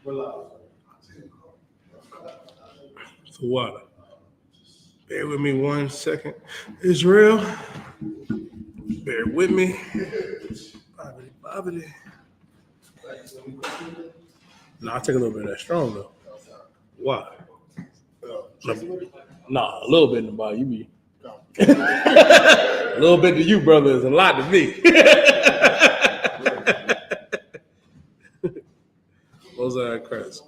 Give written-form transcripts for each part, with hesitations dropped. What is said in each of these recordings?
So water. Bear with me 1 second. Israel, bear with me. Bobbity. No, I'll take a little bit of that strong though. Why? Nah, a little bit in the body. You be a little bit to you, brother, is a lot to me. Mosaic Christ.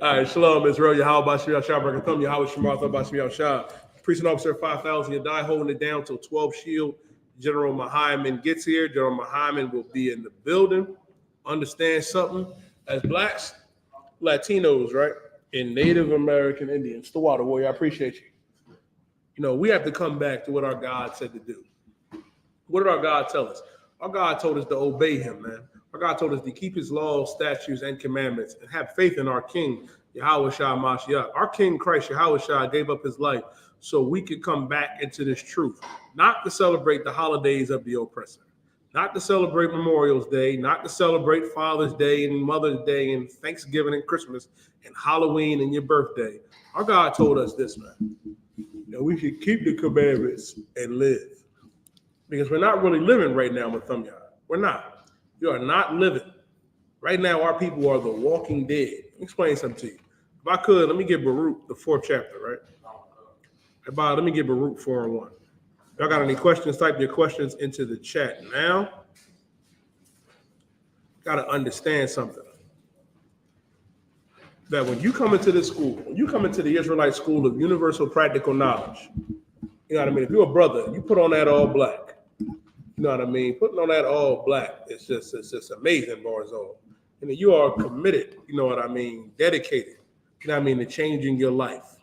All right, shalom, Israel. Yahweh Bashir Yashab Rakathum, Yahweh Shemartha Bashir Yashab. Precinct Officer 5,000, you die holding it down till 12 Shield. General Mahayaman gets here. General Mahayaman will be in the building. Understand something? As blacks, Latinos, right, and Native American Indians, the water warrior, I appreciate you. You know, we have to come back to what our God said to do. What did our God tell us? Our God told us to obey him, man. Our God told us to keep his laws, statutes, and commandments and have faith in our King, Yahweh Shah Mashiach. Our King Christ, Yahweh Shah, gave up his life so we could come back into this truth, not to celebrate the holidays of the oppressor, not to celebrate Memorial Day, not to celebrate Father's Day and Mother's Day and Thanksgiving and Christmas and Halloween and your birthday. Our God told us this, man. That we should keep the commandments and live. Because we're not really living right now with Thumyah. We're not. You are not living. Right now, our people are the walking dead. Let me explain something to you. If I could, let me get Baruch, the 4th chapter, right? Bob, let me get Baruch 4:1. Y'all got any questions? Type your questions into the chat now. Got to understand something. That when you come into this school, when you come into the Israelite School of Universal Practical Knowledge, you know what I mean? If you're a brother, you put on that all black. You know what I mean? Putting on that all black, it's just amazing, Barzal. And you are committed, you know what I mean, dedicated, you know what I mean, to changing your life.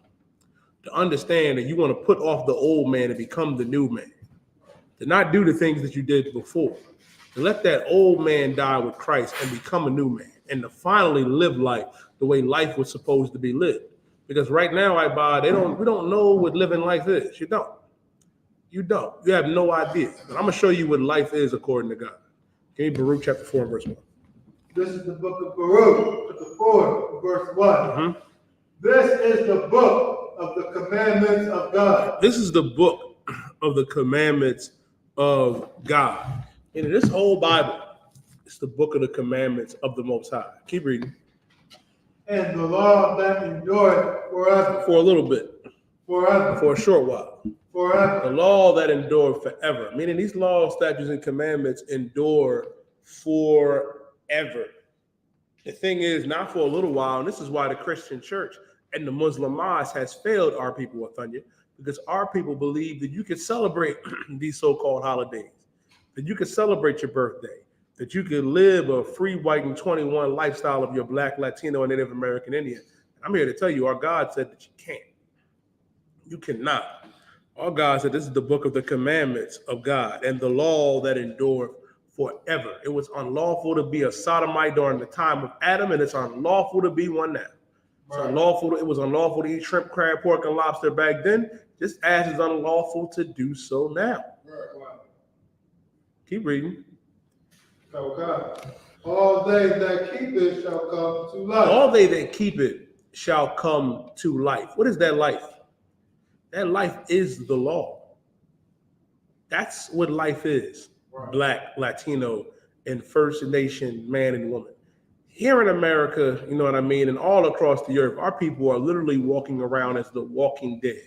To understand that you want to put off the old man and become the new man. To not do the things that you did before. To let that old man die with Christ and become a new man. And to finally live life the way life was supposed to be lived. Because right now, we don't know what living life is. You don't. You don't. You have no idea. But I'm going to show you what life is according to God. Give me Baruch chapter 4, verse 1. This is the book of Baruch, chapter 4, verse 1. Mm-hmm. This is the book of the commandments of God. This is the book of the commandments of God. And this whole Bible is the book of the commandments of the Most High. Keep reading. And the law that endureth forever. For a little bit. Forever. For a short while. Forever. The law that endured forever. Meaning these laws, statutes, and commandments endure forever. The thing is, not for a little while, and this is why the Christian church and the Muslim mosque has failed our people of Thunya, because our people believe that you can celebrate these so-called holidays, that you can celebrate your birthday, that you can live a free, white, and 21 lifestyle of your Black, Latino, and Native American Indian. I'm here to tell you, our God said that you can't. You cannot. Our God said this is the book of the commandments of God and the law that endureth forever. It was unlawful to be a sodomite during the time of Adam, and it's unlawful to be one now. It was unlawful to eat shrimp, crab, pork, and lobster back then, just as it's unlawful to do so now. Keep reading. Okay. All they that keep it shall come to life. All they that keep it shall come to life. What is that life? That life is the law. That's what life is. Right. Black, Latino, and First Nation man and woman. Here in America, you know what I mean, and all across the earth, our people are literally walking around as the walking dead.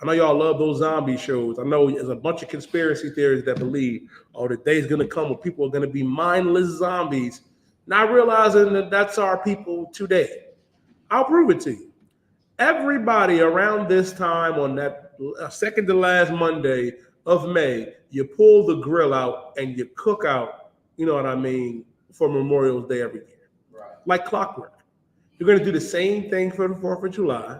I know y'all love those zombie shows. I know there's a bunch of conspiracy theories that believe, oh, the day's going to come when people are going to be mindless zombies, not realizing that that's our people today. I'll prove it to you. Everybody around this time on that second to last Monday of May, you pull the grill out and you cook out, you know what I mean, for Memorial Day every year. Right. Like clockwork. You're going to do the same thing for the 4th of July.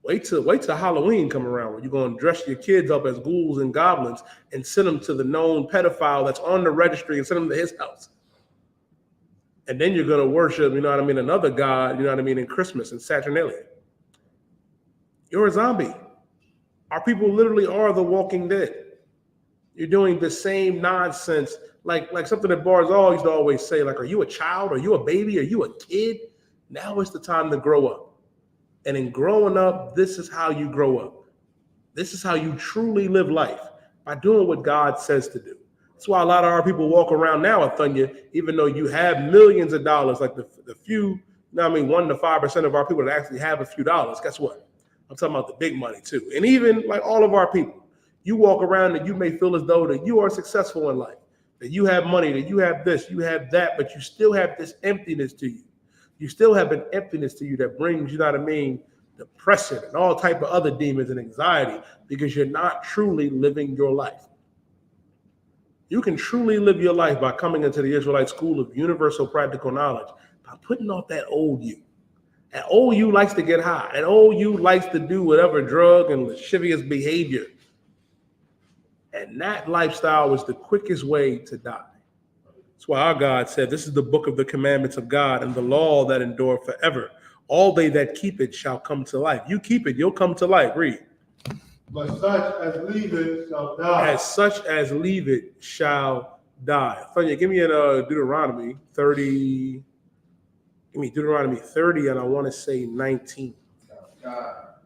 Wait till Halloween come around where you're going to dress your kids up as ghouls and goblins and send them to the known pedophile that's on the registry and send them to his house. And then you're going to worship, you know what I mean, another god, you know what I mean, in Christmas and Saturnalia. You're a zombie. Our people literally are the walking dead. You're doing the same nonsense, like something that Barzal used to always say, like, are you a child? Are you a baby? Are you a kid? Now is the time to grow up. And in growing up, this is how you grow up. This is how you truly live life, by doing what God says to do. That's why a lot of our people walk around now, Athunya, even though you have millions of dollars, like the few, you know what I mean, 1 to 5% of our people that actually have a few dollars. Guess what? I'm talking about the big money too. And even like all of our people, you walk around and you may feel as though that you are successful in life, that you have money, that you have this, you have that, but you still have this emptiness to you. You still have an emptiness to you that brings, you know what I mean, depression and all type of other demons and anxiety, because you're not truly living your life. You can truly live your life by coming into the Israelite school of universal practical knowledge, by putting off that old you. That old you likes to get high. That old you likes to do whatever drug and lascivious behavior. And that lifestyle is the quickest way to die. That's why our God said, this is the book of the commandments of God and the law that endure forever. All they that keep it shall come to life. You keep it, you'll come to life. Read. But such as leave it shall die. As such as leave it shall die. Thunya, give me a Deuteronomy 30. Give me Deuteronomy 30, and I want to say 19.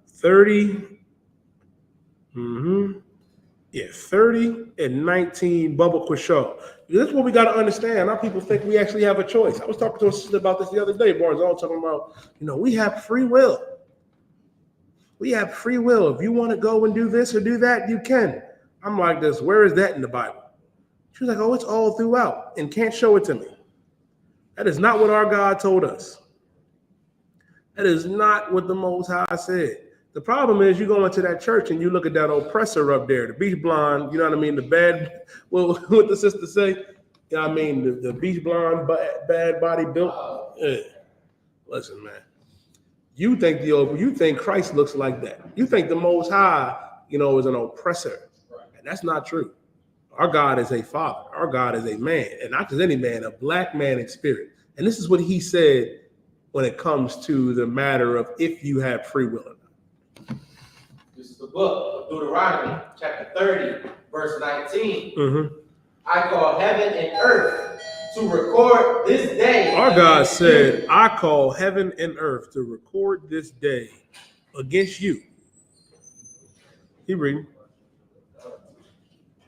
30. Yeah, 30 and 19, Bubba Quishaw. That's what we got to understand. Our people think we actually have a choice. I was talking to a sister about this the other day, boys, all talking about, we have free will. We have free will. If you want to go and do this or do that, you can. I'm like this, where is that in the Bible? She was like, oh, it's all throughout, and can't show it to me. That is not what our God told us. That is not what the Most High said. The problem is you go into that church and you look at that oppressor up there, the beach blonde, you know what I mean? The bad, well, what the sister say? You know what I mean? The beach blonde, bad body built. Listen, man. You think Christ looks like that. You think the Most High, is an oppressor. And that's not true. Our God is a father. Our God is a man, and not just any man, a black man in spirit. And this is what he said when it comes to the matter of if you have free will or not. This is the book of Deuteronomy, chapter 30, verse 19. I call heaven and earth to record this day. Our God said, I call heaven and earth to record this day against you. Keep reading.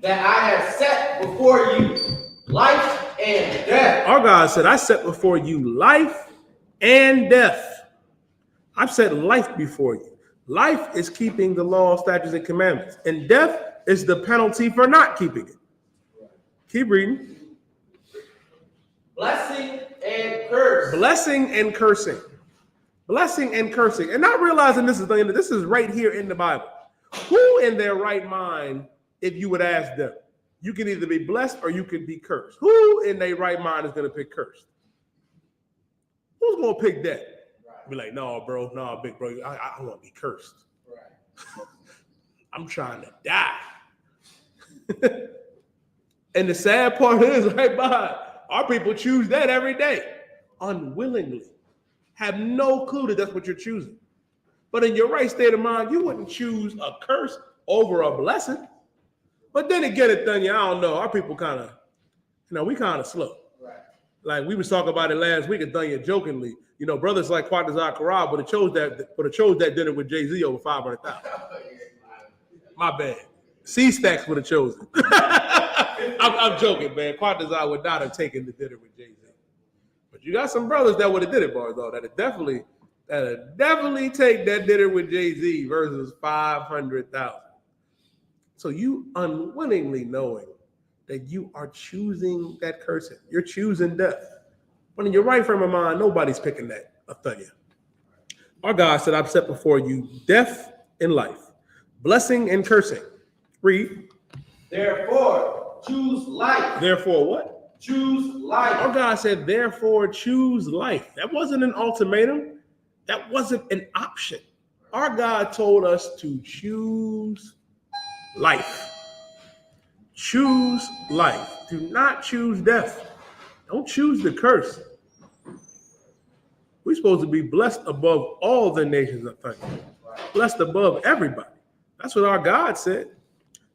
That I have set before you life and death. Our God said, I set before you life and death. I've set life before you. Life is keeping the law, statutes, and commandments. And death is the penalty for not keeping it. Keep reading. Blessing and curse. Blessing and cursing. Blessing and cursing. And not realizing this is right here in the Bible. Who in their right mind, if you would ask them, you can either be blessed or you can be cursed. Who in their right mind is going to pick cursed? Who's going to pick that? Be like, no, bro, no, big bro, I want to be cursed. Right. I'm trying to die. And the sad part is, right behind, our people choose that every day, unwillingly. Have no clue that that's what you're choosing. But in your right state of mind, you wouldn't choose a curse over a blessing. But then again, I don't know. Our people kind of, we kind of slow. Right. Like we was talking about it last week, and jokingly, brothers like Quatazar Karab would have chose that dinner with Jay-Z over 500,000. My bad. C-Stacks would have chosen. I'm joking, man. Quatazar would not have taken the dinner with Jay-Z. But you got some brothers that would have did it, boys, though. That'd definitely take that dinner with Jay-Z versus 500,000. So you unwillingly knowing that you are choosing that cursing. You're choosing death. But in your right frame of mind, nobody's picking that. I'll tell you. Our God said, I've set before you death and life, blessing and cursing. Read. Therefore, choose life. Therefore what? Choose life. Our God said, therefore, choose life. That wasn't an ultimatum. That wasn't an option. Our God told us to choose life. Choose life. Do not choose death. Don't choose the curse. We're supposed to be blessed above all the nations of thunder. Blessed above everybody. That's what our God said.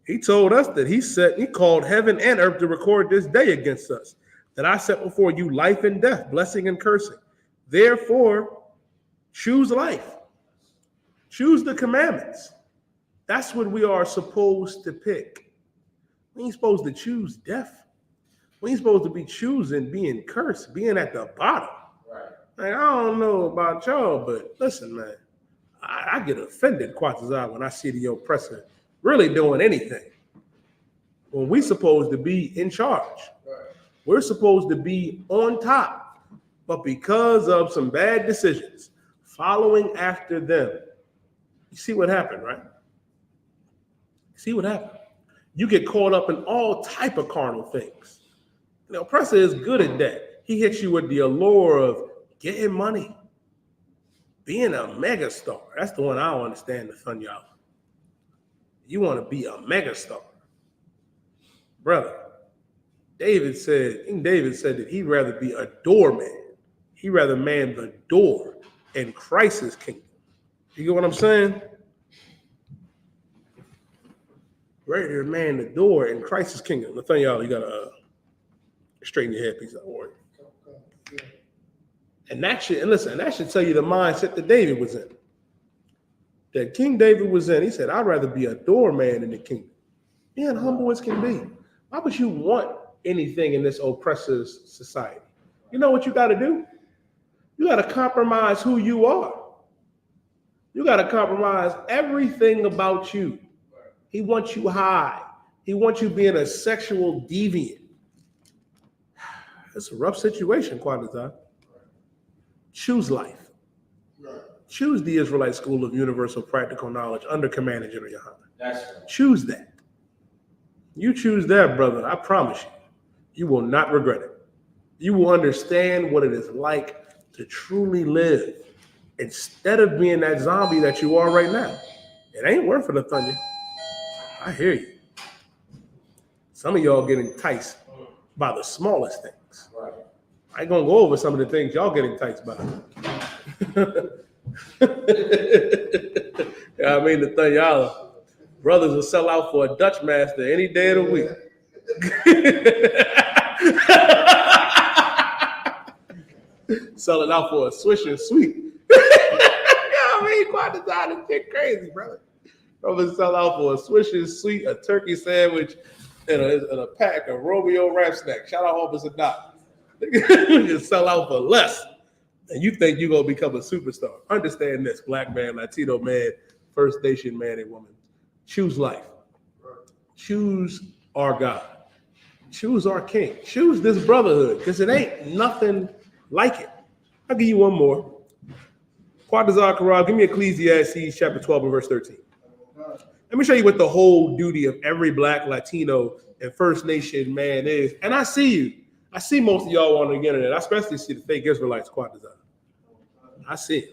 He told us that he called heaven and earth to record this day against us, that I set before you life and death, blessing and cursing. Therefore, choose life. Choose the commandments. That's what we are supposed to pick. We ain't supposed to choose death. We ain't supposed to be choosing being cursed, being at the bottom. Right. Like, I don't know about y'all, but listen, man, I get offended, Quatazar, when I see the oppressor really doing anything. When we supposed to be in charge. Right. We're supposed to be on top. But because of some bad decisions, following after them, you see what happened, right? See what happened? You get caught up in all type of carnal things. The oppressor is good at that. He hits you with the allure of getting money, being a megastar. That's the one I don't understand, the fun, y'all. You want to be a megastar. Brother, King David said that he'd rather be a doorman. He'd rather man the door in Christ's kingdom. You get what I'm saying? Ready to man the door in Christ's kingdom. Nathaniel, you gotta straighten your headpiece out. Worry. And that should tell you the mindset that David was in. That King David was in. He said, I'd rather be a doorman in the kingdom. Being humble as can be. Why would you want anything in this oppressor's society? You know what you got to do? You got to compromise who you are. You got to compromise everything about you. He wants you high. He wants you being a sexual deviant. It's a rough situation, Quatazar. Choose life. Choose the Israelite School of Universal Practical Knowledge under command of General Yohanan. That's right. Choose that. You choose that, brother. I promise you, you will not regret it. You will understand what it is like to truly live instead of being that zombie that you are right now. It ain't worth it, Thunder. I hear you. Some of y'all get enticed by the smallest things. Right. I ain't gonna go over some of the things y'all get enticed by. Yeah, I mean, the thing, y'all brothers will sell out for a Dutch master any day of the week. Selling out for a Swisher sweet. I mean, Quatazar, this shit crazy, brother. Brothers sell out for a Swisher sweet, a turkey sandwich, and a pack of Romeo Rap Snack. Shout out Officer Doc. You just sell out for less. And you think you're going to become a superstar. Understand this, black man, Latino man, First Nation man and woman. Choose life. Choose our God. Choose our King. Choose this brotherhood, because it ain't nothing like it. I'll give you one more. Quatazar Karal, give me Ecclesiastes chapter 12 and verse 13. Let me show you what the whole duty of every black, Latino, and First Nation man is. And I see you. I see most of y'all on the internet. I especially see the fake Israelites, Quatazar. I see him.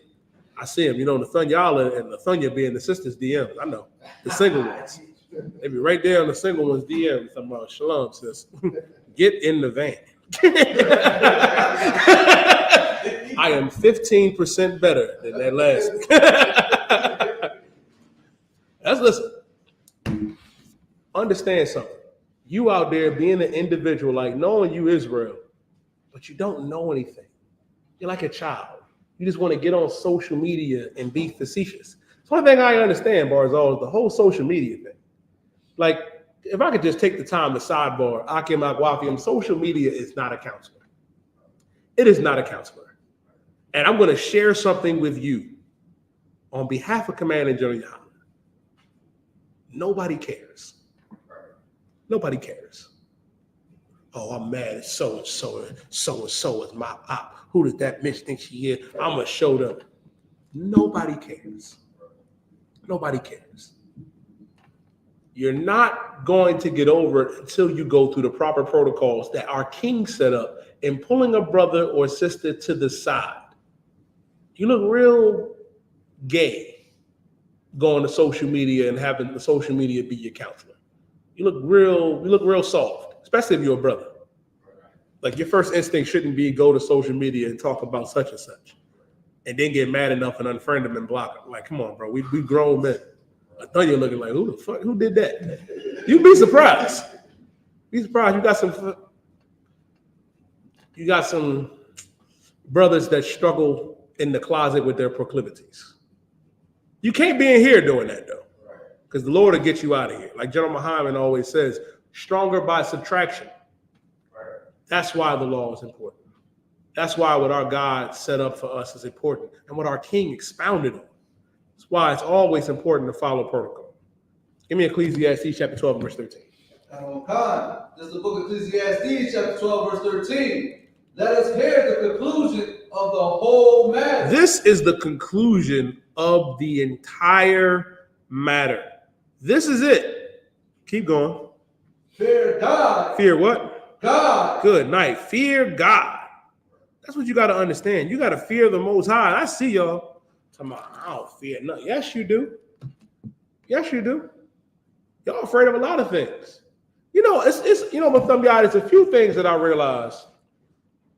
I see him. You know, Nathaniel and Nathania being the sisters' DMs. I know. The single ones. They be right there on the single ones' DMs. I'm about shalom, sis. Get in the van. I am 15% better than that last. Let's listen. Understand something. You out there being an individual, like knowing you Israel, but you don't know anything. You're like a child. You just want to get on social media and be facetious. It's one thing I understand, Barzal, is the whole social media thing. Like, if I could just take the time to sidebar, Akim Agwafiam, social media is not a counselor. It is not a counselor. And I'm going to share something with you on behalf of Commander General Yohanan. Nobody cares. Nobody cares. Oh, I'm mad at so-and-so is my op. Who does that bitch think she is? I'm going to show them. Nobody cares. Nobody cares. You're not going to get over it until you go through the proper protocols that our king set up in pulling a brother or sister to the side. You look real gay going to social media and having the social media be your counselor. You look real soft, especially if you're a brother. Like, your first instinct shouldn't be go to social media and talk about such and such, and then get mad enough and unfriend them and block them. Like, come on, bro, we grown men. I thought you're looking like, who the fuck? Who did that? You'd be surprised. Be surprised. You got some brothers that struggle in the closet with their proclivities. You can't be in here doing that though, because the Lord will get you out of here. Like General Mahayaman always says, stronger by subtraction. That's why the law is important. That's why what our God set up for us is important, and what our King expounded on. That's why it's always important to follow protocol. Give me Ecclesiastes chapter 12, verse 13. This is the book of Ecclesiastes, chapter 12, verse 13. Let us hear the conclusion of the whole matter. This is the conclusion of the entire matter. This is it. Keep going. Fear God. Fear what? God. Good night. Fear God. That's what you got to understand. You got to fear the Most High. I see y'all talking about, I don't fear nothing. Yes, you do. Yes, you do. Y'all afraid of a lot of things. You know, it's you know, but there's a few things that I realize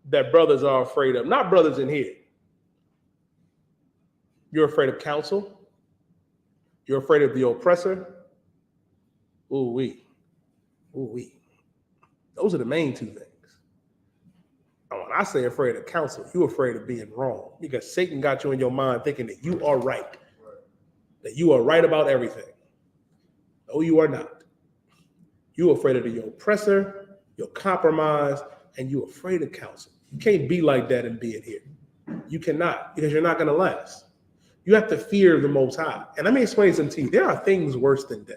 that brothers are afraid of. Not brothers in here. You're afraid of counsel. You're afraid of the oppressor. Ooh-wee. Ooh-wee. Those are the main two things. And when I say afraid of counsel, you're afraid of being wrong, because Satan got you in your mind thinking that you are right, that you are right about everything. No, you are not. You're afraid of your oppressor, your compromise, and you're afraid of counsel. You can't be like that and be in here. You cannot, because you're not going to last. You have to fear the Most High. And let me explain something to you. There are things worse than death.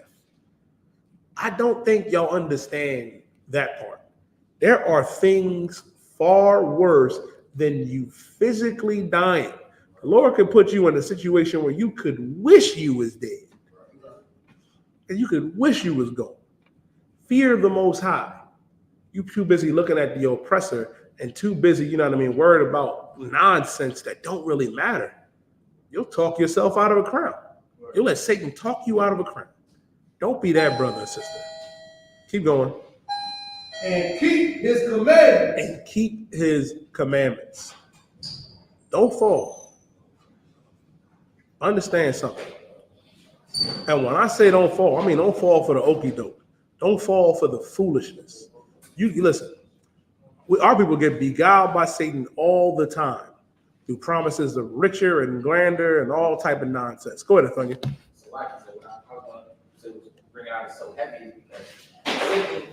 I don't think y'all understand that part. There are things far worse than you physically dying. The Lord can put you in a situation where you could wish you was dead. And you could wish you was gone. Fear the Most High. You too busy looking at the oppressor and too busy, you know what I mean, worried about nonsense that don't really matter. You'll talk yourself out of a crown. You'll let Satan talk you out of a crown. Don't be that brother and sister. Keep going. And keep his commandments. And keep his commandments. Don't fall. Understand something. And when I say don't fall, I mean don't fall for the okie doke. Don't fall for the foolishness. You listen, our people get beguiled by Satan all the time through promises of richer and grander and all type of nonsense. Go ahead, Atonia. So like I said, what I want to bring it out is so heavy because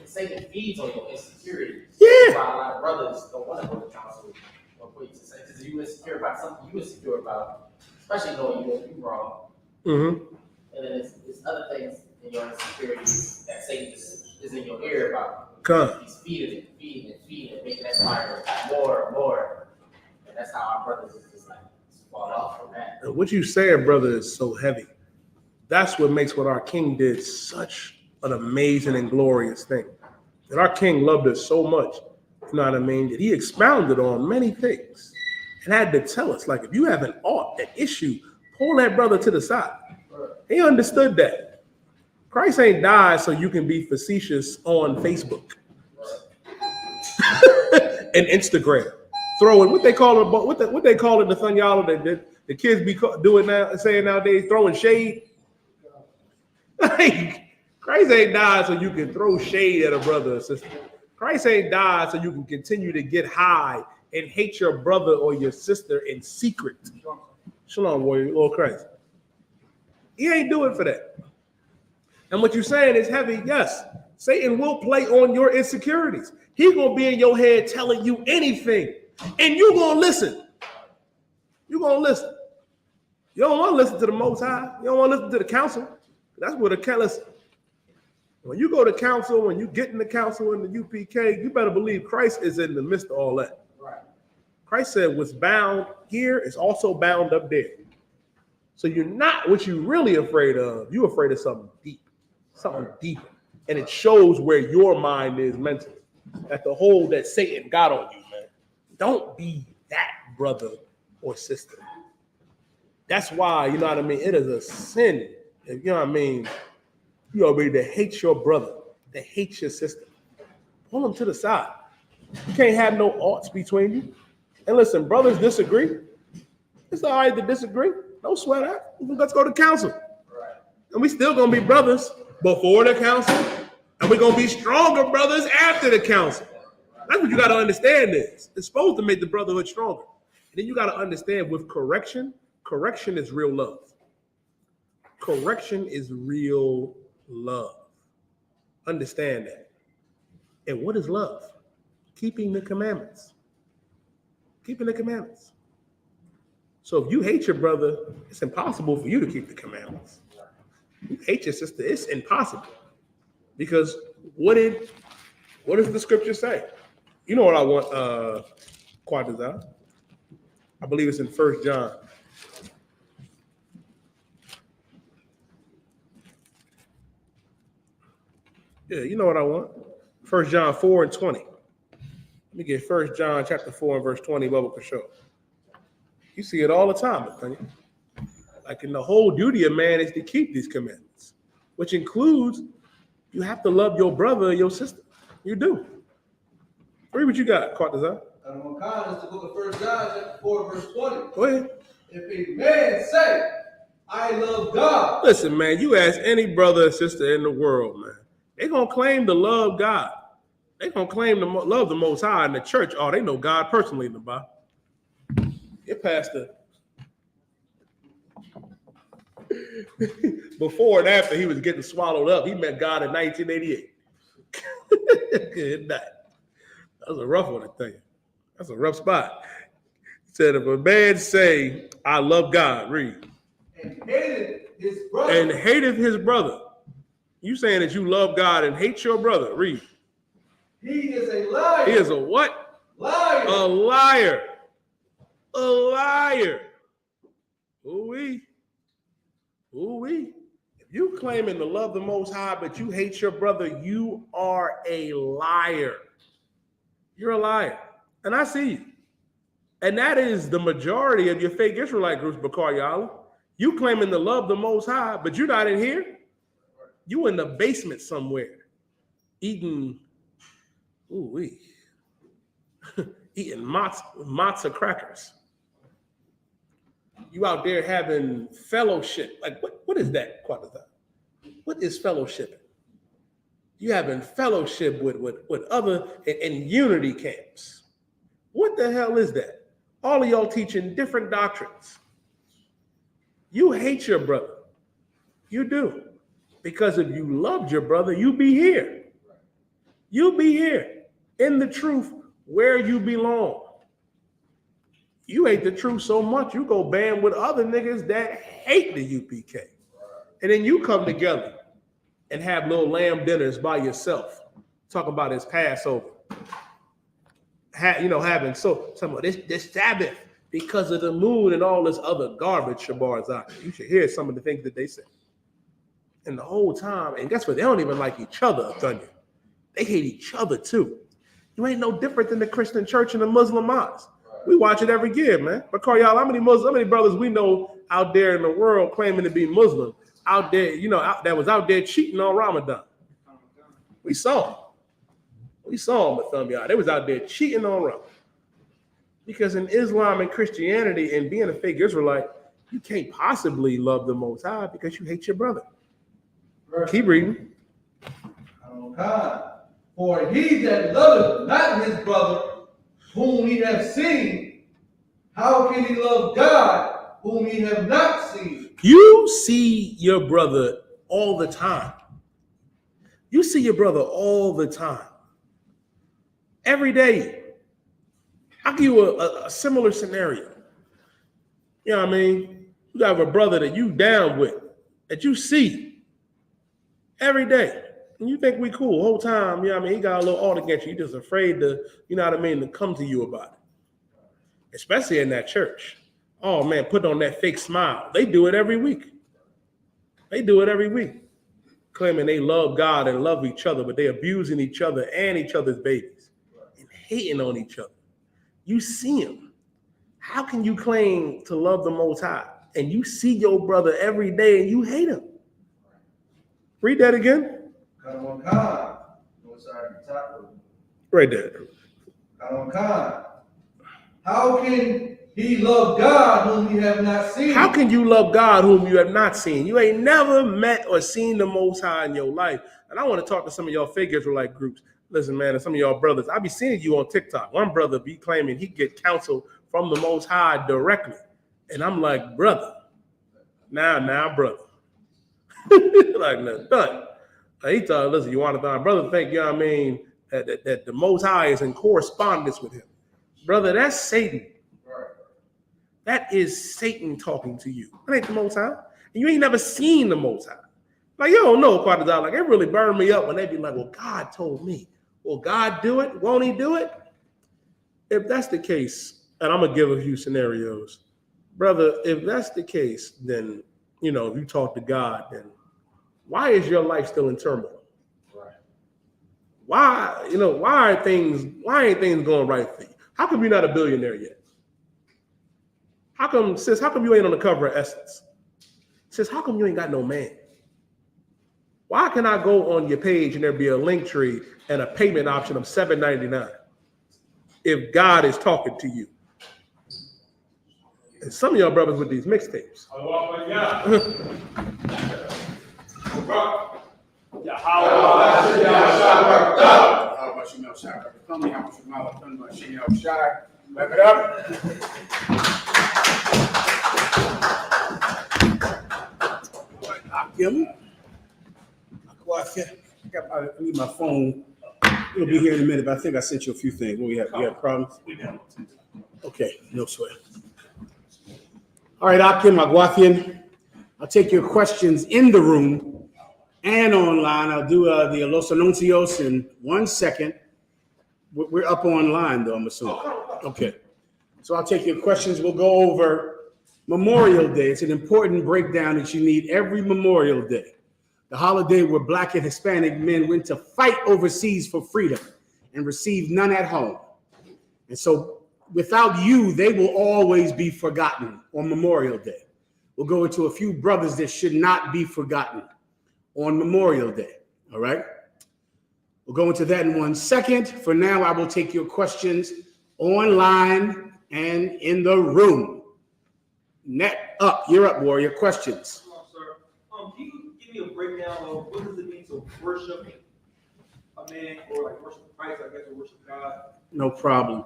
Satan feeds on your insecurity. Yeah. That's why a lot of brothers don't want to go to counsel or put you to say, because you're insecure about something you're insecure about, especially knowing you're wrong. Mm-hmm. And then it's other things in your insecurities that Satan just is in your ear about. Come. He's feeding it, making that fire more and more. And that's how our brothers is just like fall off from that. And what you saying, brother, is so heavy. That's what makes what our King did such an amazing and glorious thing. That our King loved us so much, you know what I mean, that he expounded on many things and had to tell us, like, if you have an ought, an issue, pull that brother to the side. He understood that. Christ ain't died so you can be facetious on Facebook and Instagram. Throwing what they call it, what they call it, the thing y'all that the kids be doing now, saying nowadays, throwing shade. Like, Christ ain't died so you can throw shade at a brother or sister. Christ ain't died so you can continue to get high and hate your brother or your sister in secret. Shalom, warrior, Lord Christ. He ain't doing for that. And what you're saying is heavy. Yes, Satan will play on your insecurities. He's going to be in your head telling you anything. And you're going to listen. You're going to listen. You don't want to listen to the Most High. You don't want to listen to the council. That's where the listen. When you go to council, when you get in the council in the UPK, you better believe Christ is in the midst of all that. Right. Christ said what's bound here is also bound up there. So you're not what you're really afraid of. You're afraid of something deeper. And it shows where your mind is mentally. At the hold that Satan got on you, man. Don't be that brother or sister. That's why, you know what I mean? It is a sin. You know what I mean? You are ready to hate your brother, to hate your sister. Pull them to the side. You can't have no oughts between you. And listen, brothers disagree. It's all right to disagree. Don't sweat that. Let's go to council. Right. And we still gonna be brothers before the council, and we're gonna be stronger brothers after the council. That's what you gotta understand is. It's supposed to make the brotherhood stronger. And then you gotta understand with correction is real love. Correction is real love. Understand that. And what is love? Keeping the commandments. Keeping the commandments. So if you hate your brother, it's impossible for you to keep the commandments. You hate your sister, it's impossible. Because what does the scripture say? You know what I want, Quadazar? I believe it's in 1 John. Yeah, you know what I want. 1 John 4 and 20. Let me get 1 John chapter 4 and verse 20, Bubba for sure. You see it all the time, opinion. Like in the whole duty of man is to keep these commandments, which includes you have to love your brother or your sister. You do. Read what you got, Quatazar. It's the book of 1 John, chapter 4, verse 20. Go ahead. If a man say, I love God. Listen, man, you ask any brother or sister in the world, man, they're going to claim to love God. They're going to claim to love the Most High in the church. Oh, they know God personally in the Bible. Your pastor. Before and after he was getting swallowed up, he met God in 1988. Good night. That was a rough one, I tell you. That's a rough spot. He said, if a man say, I love God, read. And hated his brother. And hated his brother. You saying that you love God and hate your brother, read. He is a liar. He is a what? Liar. A liar. A liar. Ooh-wee. Ooh-wee. If you claiming to love the Most High, but you hate your brother, you are a liar. You're a liar. And I see you. And that is the majority of your fake Israelite groups, Bakar Yala. You claiming to love the Most High, but you're not in here. You in the basement somewhere, eating, ooh-wee, eating matzah crackers. You out there having fellowship. Like, what is that? What is fellowship? You having fellowship with other in unity camps. What the hell is that? All of y'all teaching different doctrines. You hate your brother. You do. Because if you loved your brother, you'd be here. You'd be here in the truth where you belong. You hate the truth so much, you go band with other niggas that hate the UPK. And then you come together and have little lamb dinners by yourself, talking about his Passover. Having some of this Sabbath because of the moon and all this other garbage, Shabar's out. You should hear some of the things that they say. And the whole time, and guess what? They don't even like each other, Thunder. They hate each other too. You ain't no different than the Christian church and the Muslim mosque. We watch it every year, man. But y'all, how many brothers we know out there in the world claiming to be Muslim out there, that was out there cheating on Ramadan? We saw them. We saw them with them, y'all. They was out there cheating on Ramadan. Because in Islam and Christianity and being a fake Israelite, you can't possibly love the Most High because you hate your brother. Keep reading. For he that loveth not his brother, whom he hath seen, how can he love God, whom he have not seen? You see your brother all the time. You see your brother all the time. Every day. I'll give you a similar scenario. You know what I mean? You have a brother that you down with, that you see every day. And you think we cool the whole time, you know what I mean? He got a little alt against you. You're just afraid to, you know what I mean, to come to you about it. Especially in that church. Oh man, put on that fake smile. They do it every week. They do it every week. Claiming they love God and love each other, but they abusing each other and each other's babies. And hating on each other. You see them. How can you claim to love the Most High? And you see your brother every day and you hate him. Read that again. Sorry, Right there. How can he loved God whom he have not seen. How can you love God whom you have not seen? You ain't never met or seen the Most High in your life. And I want to talk to some of y'all fake Israelite groups. Listen, man, and some of y'all brothers, I be seeing you on TikTok. One brother be claiming he get counsel from the Most High directly. And I'm like, brother, now, brother. Like, no, done. He thought, listen, you want to brother think, you know what I mean, that the Most High is in correspondence with him. Brother, that's Satan. That is Satan talking to you. That ain't the Most High. And you ain't never seen the Most High. Like, you don't know quite a lot. Like, it really burned me up when they be like, well, God told me. Will God do it? Won't he do it? If that's the case, and I'm going to give a few scenarios. Brother, if that's the case, then, you know, if you talk to God, then why is your life still in turmoil? Right. Why ain't things going right for you? How come you're not a billionaire yet? How come you ain't on the cover of Essence? Sis, how come you ain't got no man? Why can I go on your page and there be a link tree and a payment option of $7.99 if God is talking to you? And some of y'all brothers with these mixtapes. Wrap it up. I need my phone. It'll be here in a minute, but I think I sent you a few things. What we have? You have problems? Okay, no sweat. All right, Akim Agwathian. I'll take your questions in the room and online. I'll do the Los Anuncios in 1 second. We're up online, though, I'm assuming. Okay. So I'll take your questions. We'll go over Memorial Day. It's an important breakdown that you need every Memorial Day. The holiday where Black and Hispanic men went to fight overseas for freedom and received none at home. And so without you, they will always be forgotten on Memorial Day. We'll go into a few brothers that should not be forgotten on Memorial Day. All right? We'll go into that in 1 second. For now, I will take your questions online and in the room. You're up, warrior. Questions. Hello, sir. Can you give me a breakdown of what does it mean to worship a man, or like worship Christ, I guess, or worship God? No problem.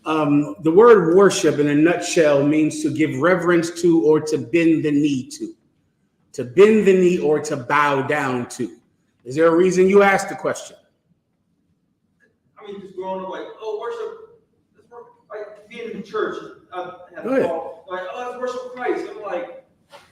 The word worship in a nutshell means to give reverence to or to bend the knee to. To bend the knee or to bow down to. Is there a reason you asked the question? I mean, just growing up, like, worship, like being in the church. Go ahead. Like, let's worship Christ. I'm like,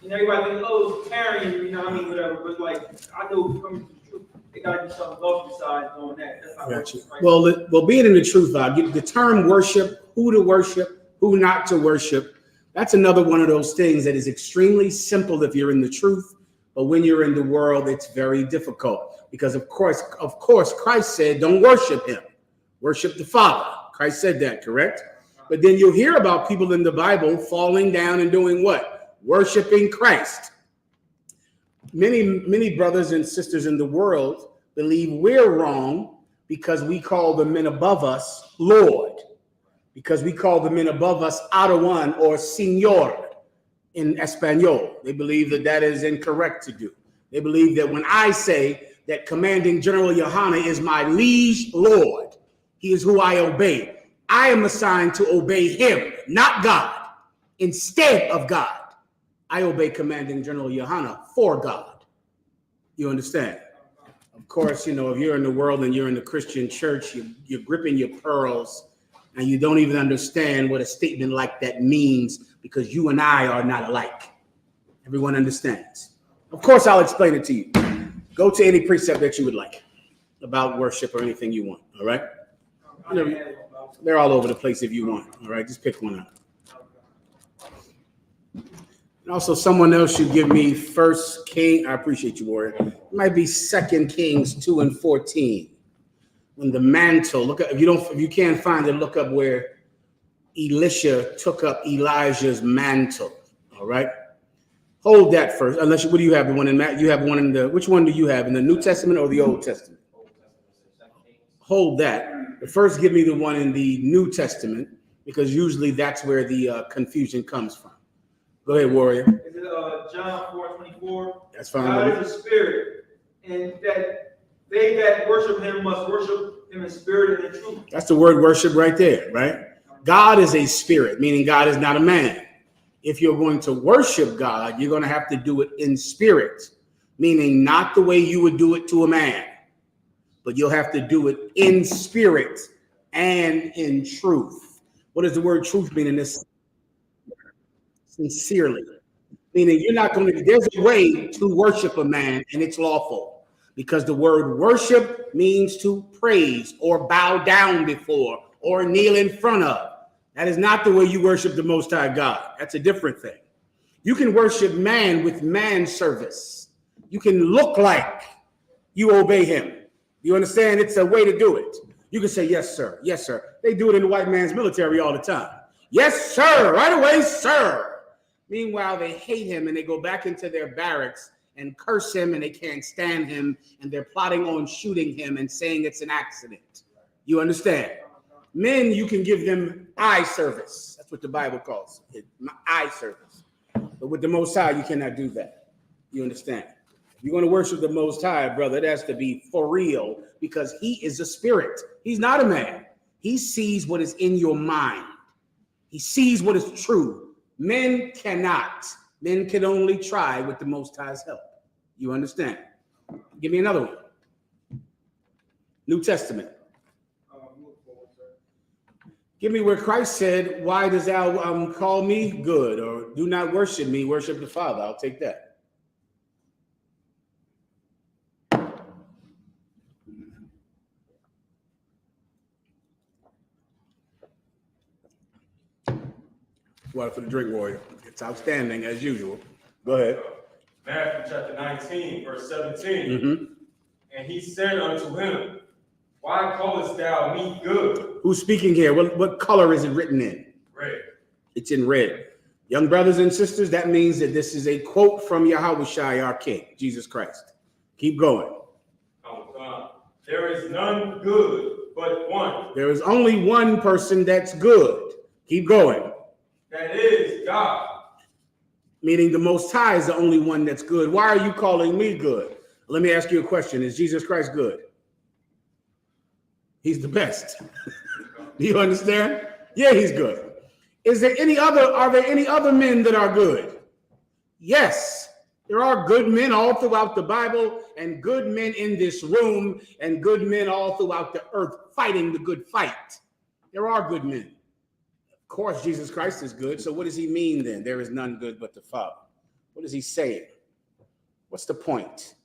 everybody thinks, it's carrying, whatever. But like, I know coming to the truth, it got to be something else besides doing that. That's not worship Christ. Well, being in the truth, I'll give the term worship, who to worship, who not to worship. That's another one of those things that is extremely simple if you're in the truth, but when you're in the world, it's very difficult because of course, Christ said, don't worship him, worship the Father. Christ said that, correct? But then you'll hear about people in the Bible falling down and doing what? Worshiping Christ. Many brothers and sisters in the world believe we're wrong because we call the men above us Lord, because we call the men above us Adawan or Señor in Espanol. They believe that is incorrect to do. They believe that when I say that Commanding General Yohanna is my liege Lord, he is who I obey. I am assigned to obey him, not God. Instead of God, I obey Commanding General Yohanna for God. You understand? Of course, if you're in the world and you're in the Christian church, you're gripping your pearls and you don't even understand what a statement like that means because you and I are not alike. Everyone understands. Of course, I'll explain it to you. Go to any precept that you would like about worship or anything you want, all right? They're all over the place if you want, all right? Just pick one out. And also, someone else should give me 1 King. I appreciate you, warrior. It might be 2 Kings 2:14. When the mantle, look up, if you can't find it, look up where Elisha took up Elijah's mantle, all right? Hold that first. Unless what do you have? The one in Matt? You have one in which one do you have? In the New Testament or the Old Testament? Hold that. But first, give me the one in the New Testament. because usually that's where the confusion comes from. Go ahead, warrior. Is it John 4:24? That's fine. God is a spirit, and that they that worship him must worship him in spirit and in truth. That's the word worship right there, right? God is a spirit, meaning God is not a man. If you're going to worship God, you're going to have to do it in spirit, meaning not the way you would do it to a man, but you'll have to do it in spirit and in truth. What does the word truth mean in this? Sincerely. Meaning you're not going to, there's a way to worship a man and it's lawful, because the word worship means to praise or bow down before or kneel in front of. That is not the way you worship the Most High God. That's a different thing. You can worship man with man service. You can look like you obey him. You understand? It's a way to do it. You can say, yes, sir. Yes, sir. They do it in the white man's military all the time. Yes, sir. Right away, sir. Meanwhile, they hate him and they go back into their barracks and curse him and they can't stand him and they're plotting on shooting him and saying it's an accident. You understand? Men, you can give them eye service. That's what the Bible calls it, eye service. But with the Most High, you cannot do that. You understand? If you're going to worship the Most High, brother, it has to be for real, because he is a spirit. He's not a man. He sees what is in your mind. He sees what is true. Men cannot. Men can only try with the Most High's help. You understand? Give me another one. New Testament. Give me where Christ said, why does thou call me good? Or do not worship me, worship the Father. I'll take that. Water for the drink, warrior. It's outstanding as usual. Go ahead. Matthew chapter 19, verse 17. Mm-hmm. And he said unto him, why callest thou me good? Who's speaking here? What color is it written in? Red. It's in red. Young brothers and sisters, that means that this is a quote from Yahawashi, our King, Jesus Christ. Keep going. There is none good but one. There is only one person that's good. Keep going. That is God. Meaning the Most High is the only one that's good. Why are you calling me good? Let me ask you a question. Is Jesus Christ good? He's the best. Do you understand? Yeah, he's good. Are there any other men that are good? Yes. There are good men all throughout the Bible and good men in this room and good men all throughout the earth fighting the good fight. There are good men. Of course, Jesus Christ is good. So what does he mean then? There is none good but the Father. What is he saying? What's the point?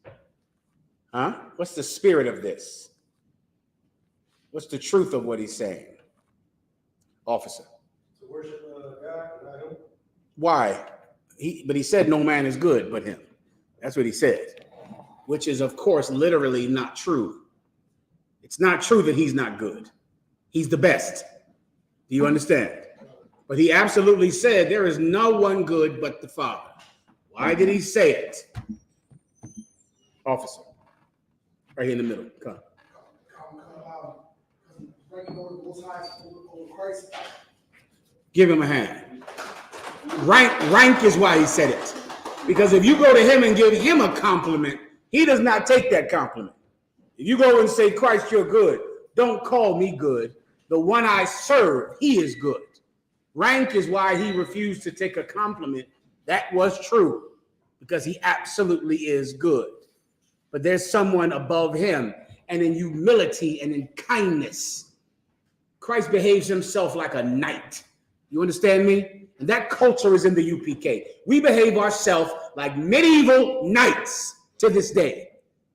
Huh? What's the spirit of this? What's the truth of what he's saying? Officer. To worship God, not him. Why? But he said no man is good but him. That's what he said, which is, of course, literally not true. It's not true that he's not good. He's the best. Do you understand? But he absolutely said there is no one good but the Father. Why did he say it? Officer. Right here in the middle. Come. Give him a hand. Rank is why he said it. Because if you go to him and give him a compliment, he does not take that compliment. If you go and say, Christ, you're good, don't call me good. The one I serve, he is good. Rank is why he refused to take a compliment. That was true, because he absolutely is good. But there's someone above him, and in humility and in kindness, Christ behaves himself like a knight. You understand me? And that culture is in the UPK. We behave ourselves like medieval knights to this day.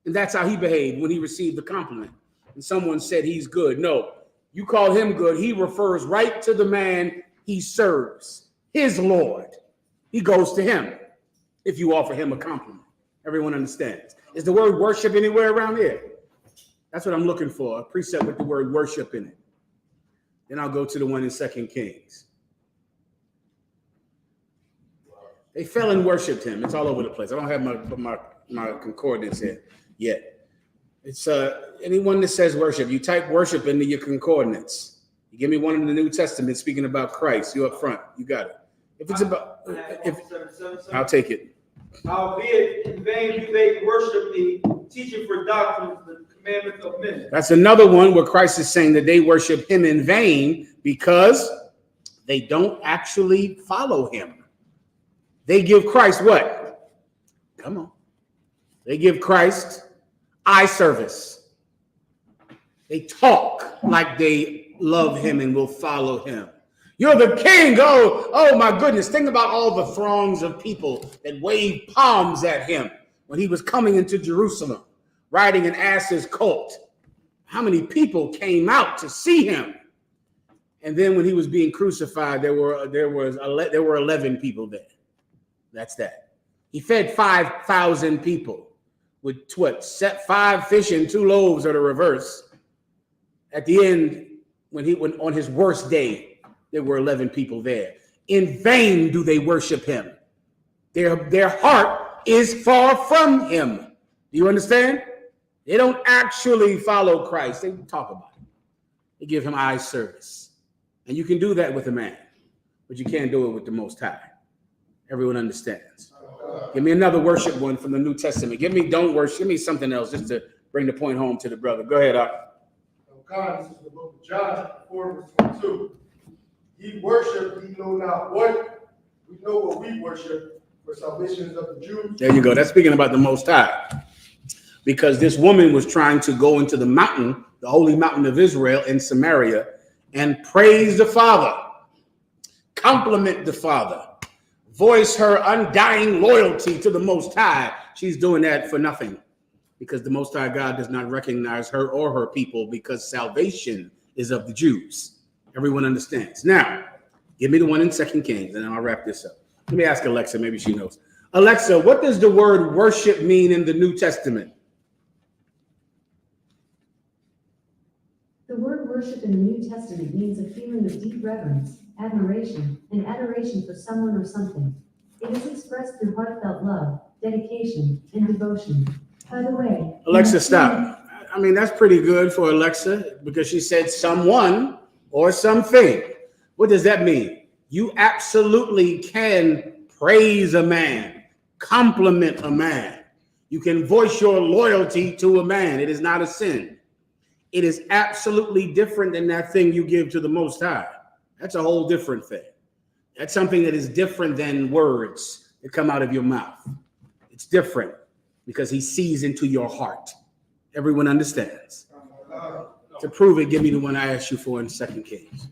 And that's how he behaved when he received the compliment. And someone said he's good. No, you call him good. He refers right to the man he serves, his Lord. He goes to him if you offer him a compliment. Everyone understands. Is the word worship anywhere around here? That's what I'm looking for, a precept with the word worship in it. Then I'll go to the one in 2 Kings. They fell and worshiped him. It's all over the place. I don't have my concordance here yet. It's anyone that says worship, you type worship into your concordance. You give me one in the New Testament speaking about Christ. You up front. You got it. If it's about, I'll take it. Howbeit in vain do they worship me, teaching for doctrines the commandments of men. That's another one where Christ is saying that they worship him in vain because they don't actually follow him. They give Christ what? Come on. They give Christ eye service. They talk like they love him and will follow him. You're the king. Oh my goodness. Think about all the throngs of people that waved palms at him when he was coming into Jerusalem, riding an ass's colt. How many people came out to see him? And then when he was being crucified, there were 11 people there. That's that. He fed 5,000 people with what? 5 fish and 2 loaves, or the reverse. At the end, when on his worst day, there were 11 people there. In vain do they worship him. Their heart is far from him. Do you understand? They don't actually follow Christ. They talk about him. They give him eye service. And you can do that with a man, but you can't do it with the Most High. Everyone understands. Give me another worship one from the New Testament. Don't worship. Give me something else just to bring the point home to the brother. Go ahead, God, this is the book of John, 4, verse 22. Ye worship, ye know not what. We know what we worship, for salvation is of the Jews. There you go. That's speaking about the Most High. Because this woman was trying to go into the mountain, the holy mountain of Israel in Samaria, and praise the Father, compliment the Father, voice her undying loyalty to the Most High. She's doing that for nothing, because the Most High God does not recognize her or her people, because salvation is of the Jews. Everyone understands. Now, give me the one in 2 Kings, and then I'll wrap this up. Let me ask Alexa. Maybe she knows. Alexa, what does the word worship mean in the New Testament? The word worship in the New Testament means a feeling of deep reverence, admiration, and adoration for someone or something. It is expressed through heartfelt love, dedication, and devotion. By the way, Alexa, stop. I mean, that's pretty good for Alexa, because she said someone or something. What does that mean? You absolutely can praise a man, compliment a man. You can voice your loyalty to a man. It is not a sin. It is absolutely different than that thing you give to the Most High. That's a whole different thing. That's something that is different than words that come out of your mouth. It's different because he sees into your heart. Everyone understands. To prove it, give me the one I asked you for in 2 Kings.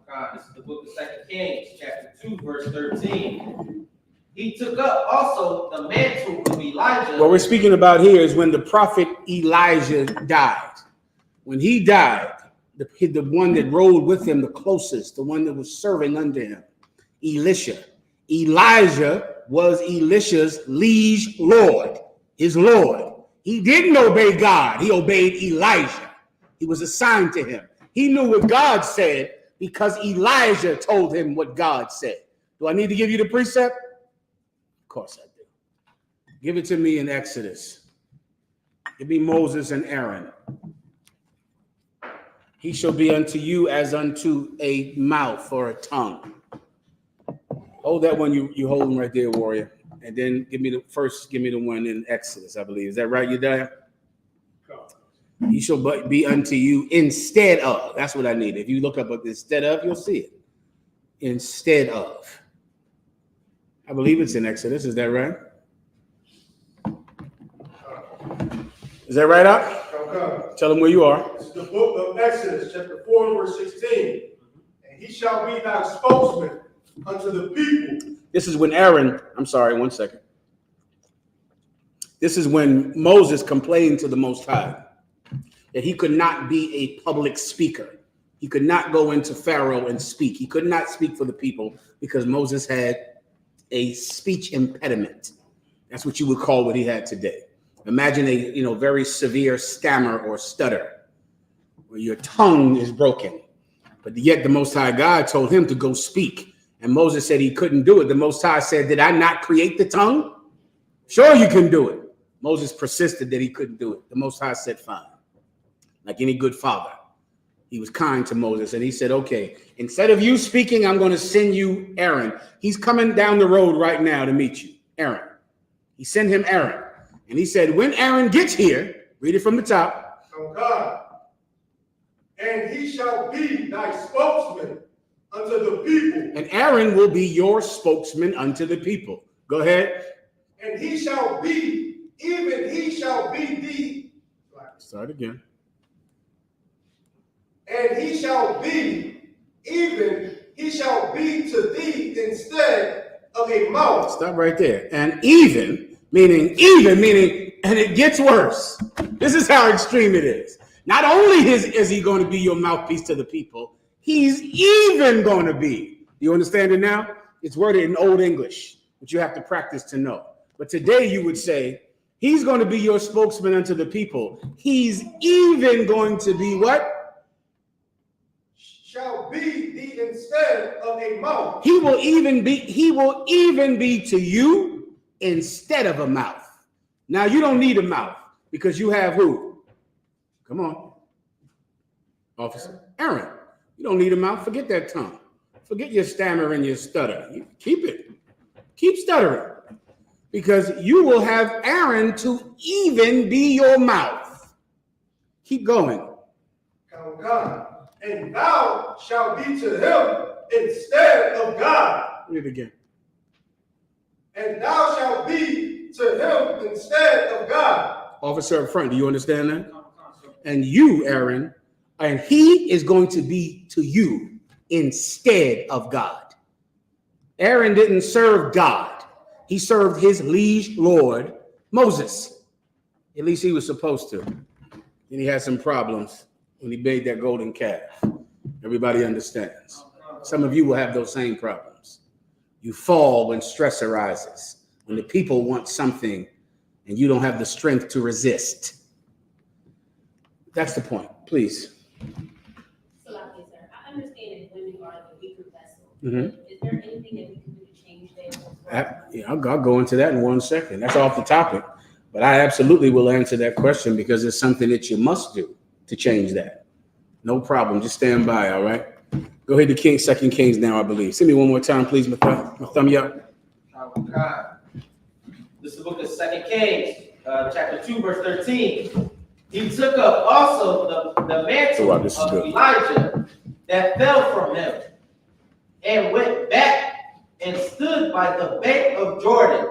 God, this is the book of 2 Kings, chapter 2, verse 13. He took up also the mantle of Elijah. What we're speaking about here is when the prophet Elijah died. When he died, the one that rode with him the closest, the one that was serving under him, Elisha. Elijah was Elisha's liege lord, his lord. He didn't obey God. He obeyed Elijah. He was assigned to him. He knew what God said because Elijah told him what God said. Do I need to give you the precept? Of course I do. Give it to me in Exodus. Give me Moses and Aaron. He shall be unto you as unto a mouth or a tongue. Hold that one you holding right there, warrior. And then give me the one in Exodus, I believe. Is that right, Yediah? He shall be unto you instead of. That's what I need. If you look up instead of, you'll see it. Instead of. I believe it's in Exodus. Is that right? Is that right, Ak? Okay. Tell them where you are. It's the book of Exodus, chapter 4, verse 16. And he shall be thy spokesman unto the people. This is when Aaron, I'm sorry, one second. This is when Moses complained to the Most High that he could not be a public speaker. He could not go into Pharaoh and speak. He could not speak for the people because Moses had a speech impediment. That's what you would call what he had today. Imagine a very severe stammer or stutter where your tongue is broken. But yet the Most High God told him to go speak. And Moses said he couldn't do it. The Most High said, did I not create the tongue? Sure, you can do it. Moses persisted that he couldn't do it. The Most High said, fine. Like any good father, He was kind to Moses, and he said, okay, instead of you speaking, I'm going to send you Aaron. He's coming down the road right now to meet you, Aaron. He sent him Aaron. And he said, when Aaron gets here, read it from the top. Oh God. And he shall be thy spokesman unto the people. And Aaron will be your spokesman unto the people. Go ahead. And he shall be, even he shall be thee. Start again. And he shall be, even he shall be to thee instead of a mouth. Stop right there. And even, meaning, and it gets worse. This is how extreme it is. Not only is he going to be your mouthpiece to the people, he's even going to be. You understand it now? It's worded in Old English, which you have to practice to know. But today you would say, he's going to be your spokesman unto the people. He's even going to be what? Shall be thee instead of a mouth. He will even be to you instead of a mouth. Now you don't need a mouth because you have who? Come on. Officer Aaron. You don't need a mouth. Forget that tongue. Forget your stammer and your stutter. You keep it. Keep stuttering. Because you will have Aaron to even be your mouth. Keep going. Oh God. And thou shalt be to him instead of God. Read it again. And thou shalt be to him instead of God. Officer up front, do you understand that? And you, Aaron, and he is going to be to you instead of God. Aaron didn't serve God. He served his liege lord, Moses. At least he was supposed to. And he had some problems when he made that golden calf. Everybody understands. Some of you will have those same problems. You fall when stress arises, when the people want something and you don't have the strength to resist. That's the point, please. So, sir, I understand that women are the weaker vessel. Mm-hmm. Is there anything that we can do to change that? I'll go into that in 1 second. That's off the topic. But I absolutely will answer that question because it's something that you must do to change that. No problem. Just stand by, all right? Go ahead to 2 Kings now, I believe. Send me one more time, please, my thumb up. This is the book of 2 Kings, chapter 2, verse 13. He took up also the mantle of Elijah that fell from him and went back and stood by the bank of Jordan.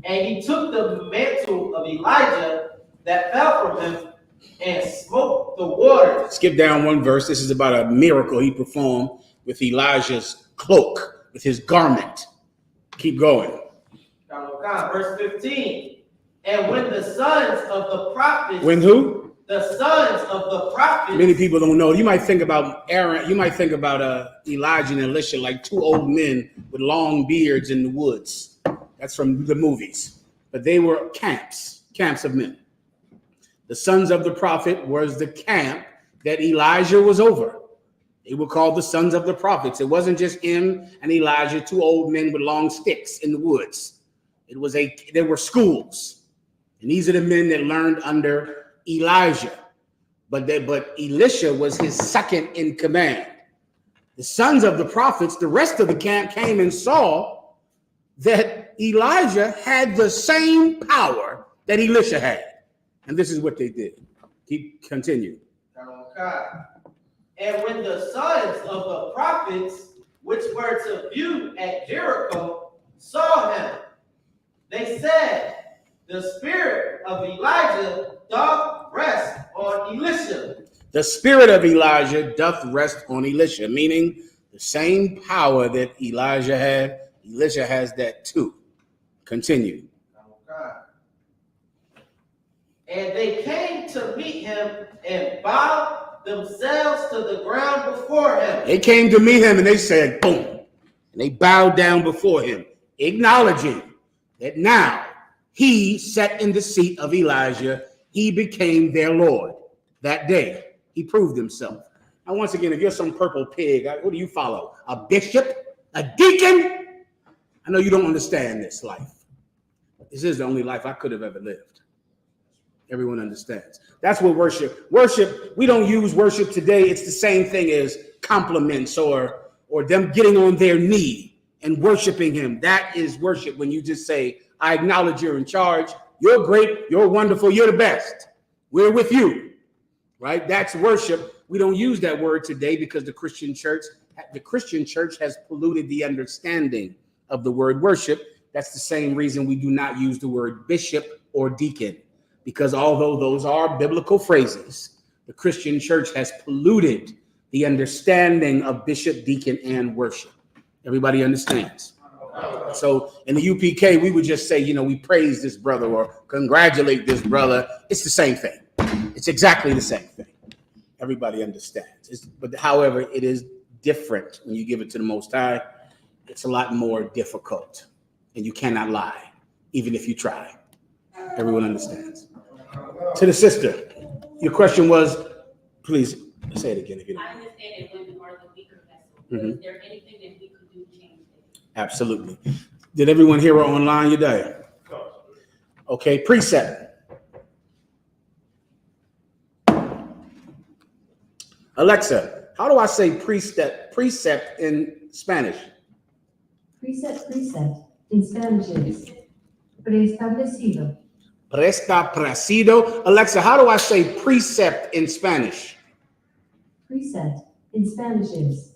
And he took the mantle of Elijah that fell from him and smote the water. Skip down one verse. This is about a miracle he performed with Elijah's cloak, with his garment. Keep going. Verse 15. And when the sons of the prophets. When who? The sons of the prophets. Many people don't know. You might think about Aaron. You might think about Elijah and Elisha like two old men with long beards in the woods. That's from the movies. But they were camps of men. The sons of the prophet was the camp that Elijah was over. They were called the sons of the prophets. It wasn't just him and Elijah, two old men with long sticks in the woods. There were schools. And these are the men that learned under Elijah. But Elisha was his second in command. The sons of the prophets, the rest of the camp came and saw that Elijah had the same power that Elisha had. And this is what they did. Continue. And when the sons of the prophets, which were to view at Jericho, saw him, they said, the spirit of Elijah doth rest on Elisha. The spirit of Elijah doth rest on Elisha, meaning the same power that Elijah had, Elisha has that too. Continue. And they came to meet him and bowed themselves to the ground before him. They came to meet him and they said, boom. And they bowed down before him, acknowledging that now he sat in the seat of Elijah. He became their Lord. That day, he proved himself. Now, once again, if you're some purple pig, what do you follow? A bishop? A deacon? I know you don't understand this life. This is the only life I could have ever lived. Everyone understands. That's what worship. Worship, we don't use worship today. It's the same thing as compliments or them getting on their knee and worshiping him. That is worship when you just say, I acknowledge you're in charge. You're great. You're wonderful. You're the best. We're with you, right? That's worship. We don't use that word today because the Christian church has polluted the understanding of the word worship. That's the same reason we do not use the word bishop or deacon, because although those are biblical phrases, the Christian church has polluted the understanding of bishop, deacon, and worship. Everybody understands. So in the UPK, we would just say, we praise this brother or congratulate this brother. It's the same thing. It's exactly the same thing. Everybody understands. But however, it is different when you give it to the Most High. It's a lot more difficult, and you cannot lie, even if you try. Everyone understands. To the sister, your question was, please say it again if you don't. I understand that women are the weaker vessel. Is there anything that we could do to change that? Absolutely. Did everyone hear her online, Yedaya? Okay, precept. Alexa, how do I say precept in Spanish? Precept in Spanish is preestablecido. Preestablecido. Alexa, how do I say precept in Spanish? Precept in Spanish is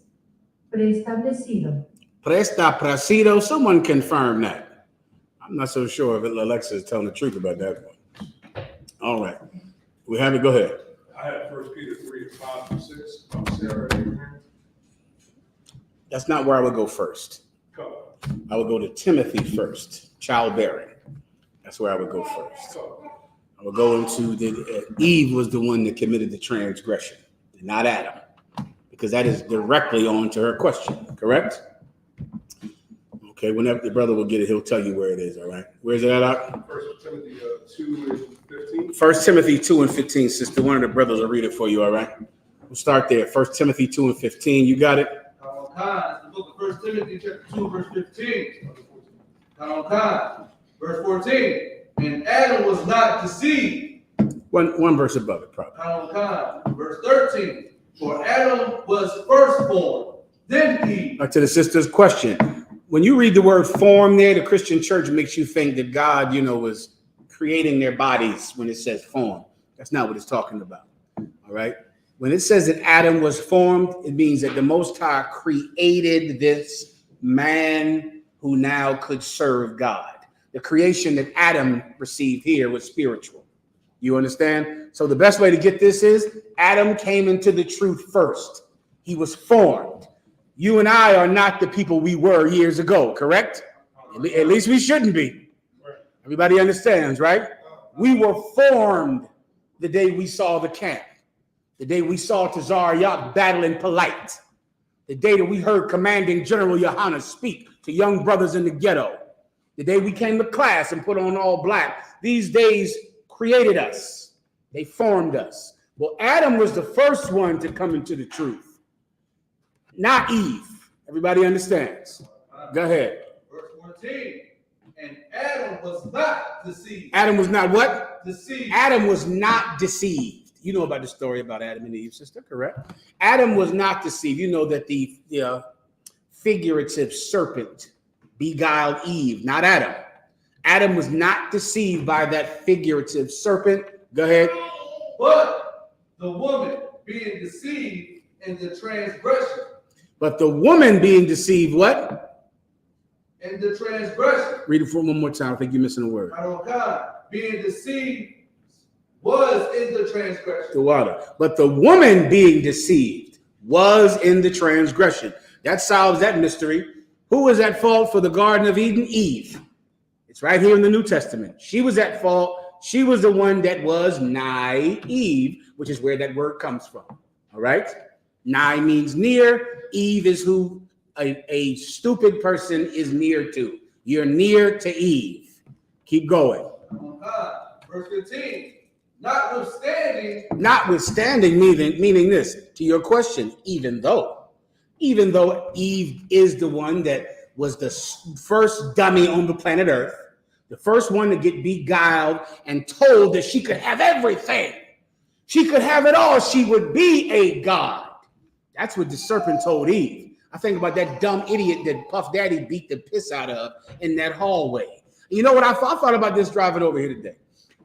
preestablecido. Preestablecido. Someone confirm that. I'm not so sure if Alexa is telling the truth about that one. All right. We have it. Go ahead. I have 1 Peter 3:5-6. That's not where I would go first. I would go to Timothy first, childbearing. That's where I would go first. I would go into Eve was the one that committed the transgression, not Adam, because that is directly on to her question, correct? Okay, whenever the brother will get it, he'll tell you where it is, all right? Where's it at? 1 Timothy 2:15. 1 Timothy 2:15, sister. One of the brothers will read it for you, all right? We'll start there. 1 Timothy 2:15. You got it? The book of 1 Timothy chapter 2, verse 15. Verse 14. And Adam was not deceived. One verse above it, probably. Verse 13. For Adam was firstborn, then Eve. To the sister's question. When you read the word form there, the Christian church makes you think that God, was creating their bodies when it says form. That's not what it's talking about. All right. When it says that Adam was formed, it means that the Most High created this man who now could serve God. The creation that Adam received here was spiritual. You understand? So the best way to get this is Adam came into the truth first. He was formed. You and I are not the people we were years ago, correct? At least we shouldn't be. Everybody understands, right? We were formed the day we saw the camp, the day we saw Tazariot battling polite, the day that we heard Commanding General Yohanna speak to young brothers in the ghetto, the day we came to class and put on all black. These days created us. They formed us. Well, Adam was the first one to come into the truth, not Eve. Everybody understands? Go ahead. Verse 14. And Adam was not deceived. Adam was not what? Deceived. Adam was not deceived. You know about the story about Adam and Eve, sister, correct? Adam was not deceived. You know that the figurative serpent beguiled Eve, not Adam. Adam was not deceived by that figurative serpent. Go ahead. But the woman being deceived in the transgression. But the woman being deceived, what? In the transgression. Read it for one more time. I think you're missing a word. Being deceived was in the transgression. The water. But the woman being deceived was in the transgression. That solves that mystery. Who was at fault for the Garden of Eden? Eve. It's right here in the New Testament. She was at fault. She was the one that was naive, which is where that word comes from. All right? Nigh means near. Eve is who a stupid person is near to. You're near to Eve. Keep going. Verse 15. Notwithstanding meaning this, to your question, even though Eve is the one that was the first dummy on the planet Earth, The first one to get beguiled and told that she could have everything. She could have it all. She would be a god. That's what the serpent told Eve. I think about that dumb idiot that Puff Daddy beat the piss out of in that hallway. You know what I thought? I thought about this driving over here today.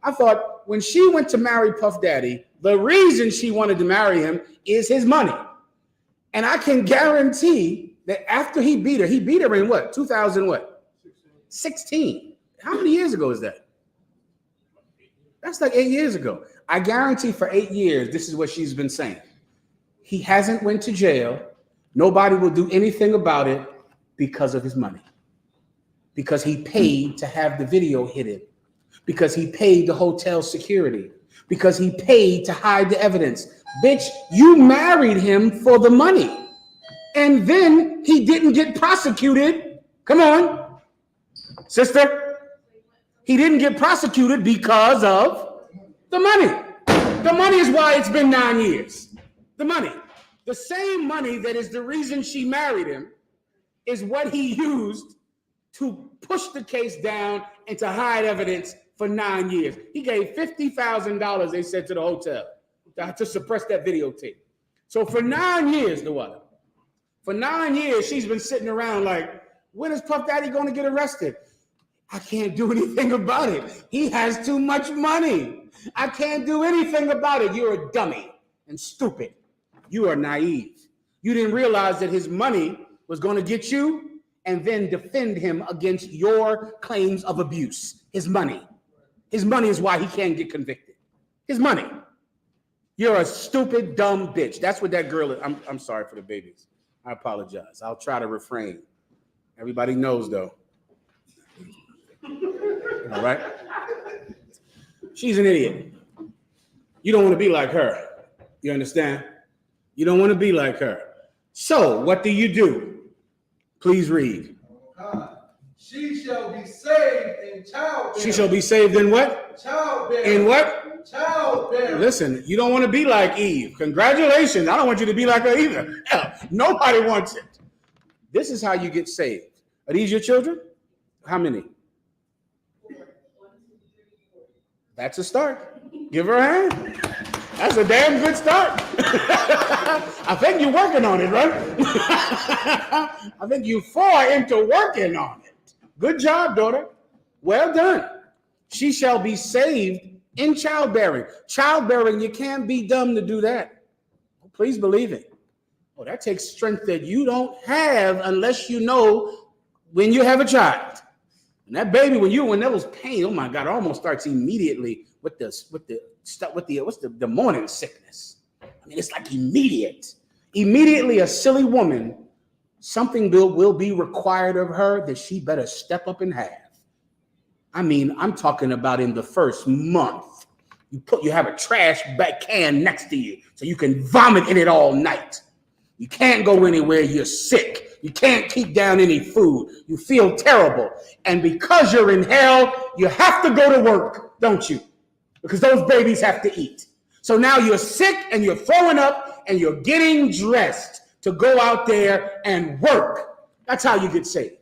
I thought when she went to marry Puff Daddy, the reason she wanted to marry him is his money. And I can guarantee that after he beat her in what? 2016. How many years ago is that? That's like 8 years ago. I guarantee for 8 years, this is what she's been saying. He hasn't went to jail. Nobody will do anything about it because of his money. Because he paid to have the video hidden. Because he paid the hotel security. Because he paid to hide the evidence. Bitch, you married him for the money. And then he didn't get prosecuted. Come on, sister. He didn't get prosecuted because of the money. The money is why it's been 9 years. The money. The same money that is the reason she married him is what he used to push the case down and to hide evidence for 9 years. He gave $50,000, they said, to the hotel to suppress that videotape. So for 9 years, for 9 years, she's been sitting around like, when is Puff Daddy going to get arrested? I can't do anything about it. He has too much money. I can't do anything about it. You're a dummy and stupid. You are naive. You didn't realize that his money was going to get you and then defend him against your claims of abuse. His money. His money is why he can't get convicted. His money. You're a stupid, dumb bitch. That's what that girl is. I'm sorry for the babies. I apologize. I'll try to refrain. Everybody knows, though. All right? She's an idiot. You don't want to be like her. You understand? You don't want to be like her. So, what do? Please read. She shall be saved in childbearing. She shall be saved in what? Childbearing. In what? Childbearing. Listen, you don't want to be like Eve. Congratulations. I don't want you to be like her either. Hell, nobody wants it. This is how you get saved. Are these your children? How many? That's a start. Give her a hand. That's a damn good start. I think you're working on it, right? I think you far into working on it. Good job, daughter. Well done. She shall be saved in childbearing. Childbearing, you can't be dumb to do that. Please believe it. Oh, that takes strength that you don't have unless you know when you have a child. And that baby, when there was pain, oh my God, it almost starts immediately with the morning sickness. I mean, it's like immediate. Immediately, a silly woman, something will be required of her that she better step up and have. I mean, I'm talking about in the first month. You have a trash bag can next to you so you can vomit in it all night. You can't go anywhere. You're sick. You can't keep down any food. You feel terrible. And because you're in hell, you have to go to work, don't you? Because those babies have to eat. So now you're sick and you're throwing up and you're getting dressed to go out there and work. That's how you get saved.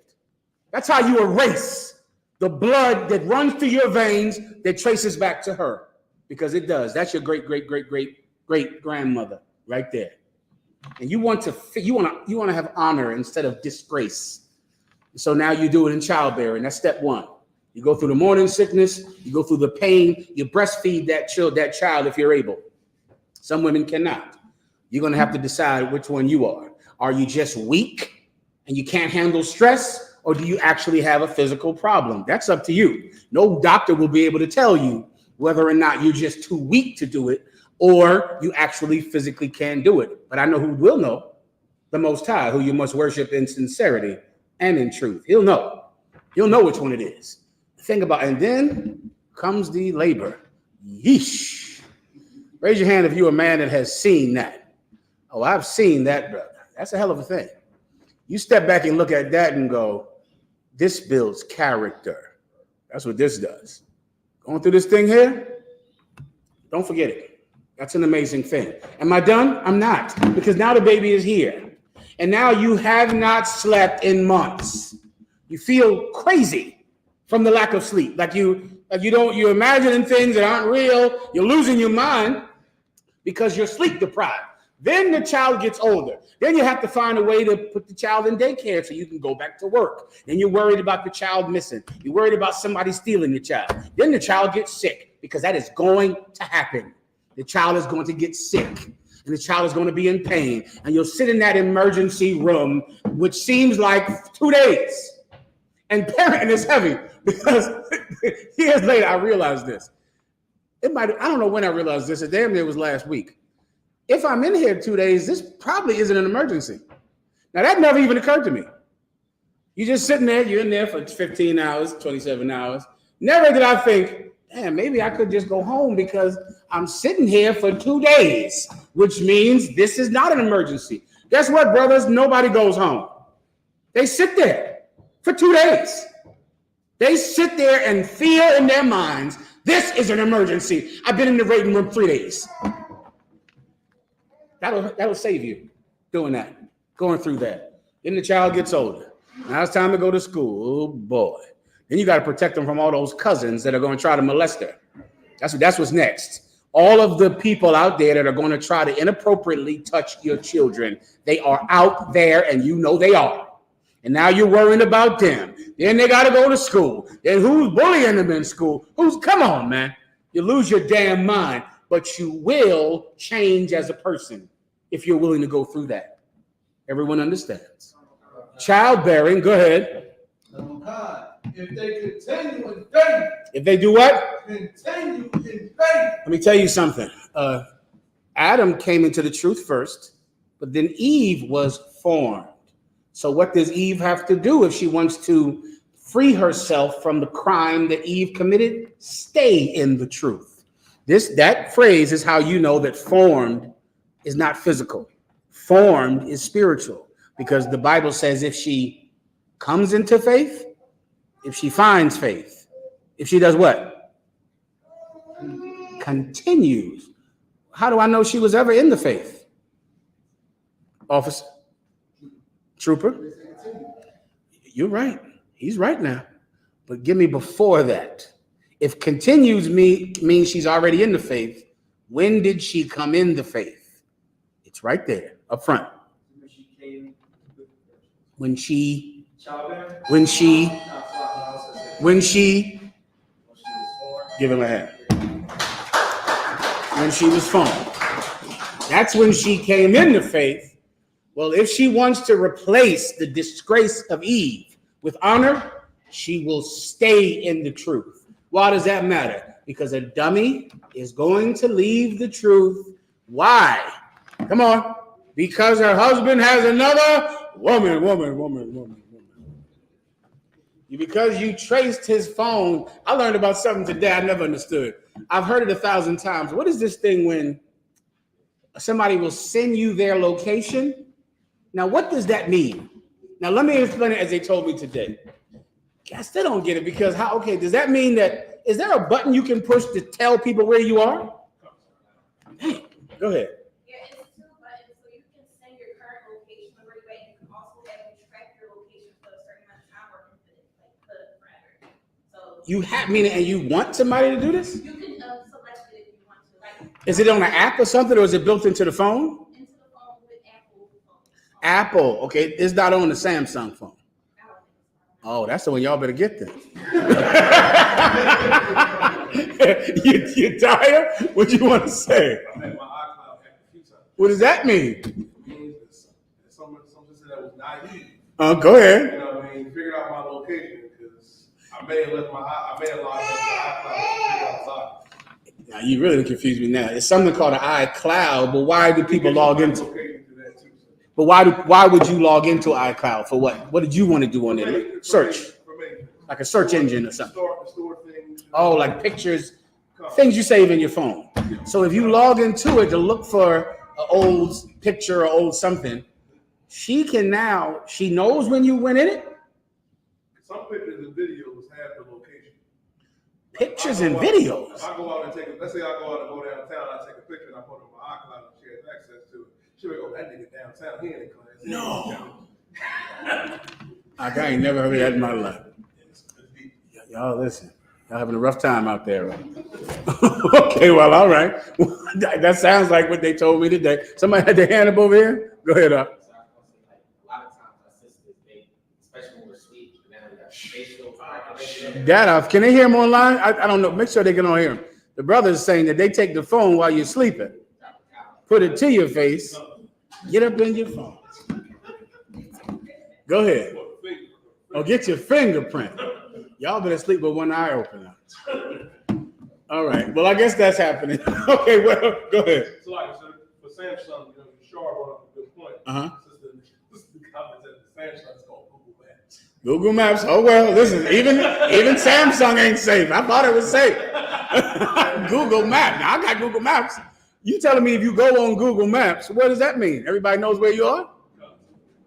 That's how you erase the blood that runs through your veins that traces back to her. Because it does. That's your great grandmother right there. And you want to have honor instead of disgrace. So now you do it in childbearing. That's step one. You go through the morning sickness, you go through the pain, you breastfeed that child if you're able. Some women cannot. You're going to have to decide which one you are. Are you just weak and you can't handle stress, or do you actually have a physical problem? That's up to you. No doctor will be able to tell you whether or not you're just too weak to do it or you actually physically can do it. But I know who will know: the Most High, who you must worship in sincerity and in truth. He'll know. He'll know which one it is. Think about it. And then comes the labor. Yeesh. Raise your hand if you're a man that has seen that. Oh, I've seen that, brother. That's a hell of a thing. You step back and look at that and go, this builds character. That's what this does. Going through this thing here, don't forget it. That's an amazing thing. Am I done? I'm not, because now the baby is here. And now you have not slept in months. You feel crazy. from the lack of sleep. Like you're imagining things that aren't real. You're losing your mind because you're sleep deprived. Then the child gets older. Then you have to find a way to put the child in daycare so you can go back to work. Then you're worried about the child missing. You're worried about somebody stealing the child. Then the child gets sick, because that is going to happen. The child is going to get sick, and the child is going to be in pain. And you'll sit in that emergency room, which seems like 2 days. And parenting is heavy, because years later I realized this. I don't know when I realized this. It damn near was last week. If I'm in here 2 days, this probably isn't an emergency. Now, that never even occurred to me. You're just sitting there, you're in there for 15 hours, 27 hours. Never did I think, damn, maybe I could just go home because I'm sitting here for 2 days, which means this is not an emergency. Guess what, brothers? Nobody goes home. They sit there for 2 days. They sit there and feel in their minds, this is an emergency. I've been in the waiting room 3 days. That'll save you doing that, going through that. Then the child gets older. Now it's time to go to school. Oh boy. Then you got to protect them from all those cousins that are going to try to molest her. That's what's next. All of the people out there that are going to try to inappropriately touch your children, they are out there, and you know they are. And now you're worrying about them. Then they got to go to school. Then who's bullying them in school? Come on, man. You lose your damn mind. But you will change as a person if you're willing to go through that. Everyone understands. Childbearing, go ahead. If they continue in faith. If they do what? Continue in faith. Let me tell you something. Adam came into the truth first, but then Eve was formed. So what does Eve have to do if she wants to free herself from the crime that Eve committed? Stay in the truth. That phrase is how you know that formed is not physical. Formed is spiritual, because the Bible says if she comes into faith, if she finds faith, if she does what? Continues. How do I know she was ever in the faith? Officer? Trooper? You're right. He's right now. But give me before that. If continues means she's already in the faith, when did she come in the faith? It's right there, up front. When she give him a hand. When she was formed. That's when she came into faith. Well, if she wants to replace the disgrace of Eve with honor, she will stay in the truth. Why does that matter? Because a dummy is going to leave the truth. Why? Come on. Because her husband has another woman. Because you traced his phone. I learned about something today I never understood. I've heard it 1,000 times. What is this thing when somebody will send you their location? Now, what does that mean? Now, let me explain it as they told me today. I still don't get it, because does that mean that, is there a button you can push to tell people where you are? Hey, go ahead. Yeah, it's 2 buttons, so you can send your current location where you're at. You can also have you track your location for a certain amount of time or infinite, like forever. So You have, meaning, and you want somebody to do this? you can select it if you want to. Like, Is it on an app or something, or is it built into the phone? into the phone with Apple phone. Apple, okay. It's not on the Samsung phone. Oh, that's the one y'all better get then. you tired? What you want to say? I had my iCloud hacked a few times. What does that mean? It means that something that was naive. Go ahead. You know what I mean? Figured out my location, because I may have logged into my iCloud. Now you really confuse me now. It's something called an iCloud, but why do people log into? But why would you log into iCloud for what? What did you want to do on it? Search, like a search engine or something. Store things. Oh, like pictures, things you save in your phone. So if you log into it to look for an old picture or old something, she knows when you went in it. Some pictures and videos have the location. Pictures and videos. If I go out and let's say I go out and go downtown, I take a picture and I put it on my iCloud and she has access to it. She'll go, that nigga downtown, he ain't in class. No. I ain't never heard that in my life. Y'all listen. Y'all having a rough time out there. Okay, well, all right. That sounds like what they told me today. Somebody had their hand up over here? Go ahead, up. So I was gonna say, like, a lot of times our sisters, they, especially when we're sweet, now we got facial recognition. Dad, can they hear him online? I don't know. Make sure they can all hear him. The brother is saying that they take the phone while you're sleeping, put it to your face, get up in your phone. Go ahead. Oh, get your fingerprint. Y'all better sleep with one eye open now. All right. Well, I guess that's happening. Okay, well, go ahead. So like for Samsung, Shar brought up a good point. This is the comment that Samsung is called Google Maps. Google Maps. Oh well, listen, even Samsung ain't safe. I thought it was safe. Google Maps. Now I got Google Maps. You telling me if you go on Google Maps, what does that mean? Everybody knows where you are?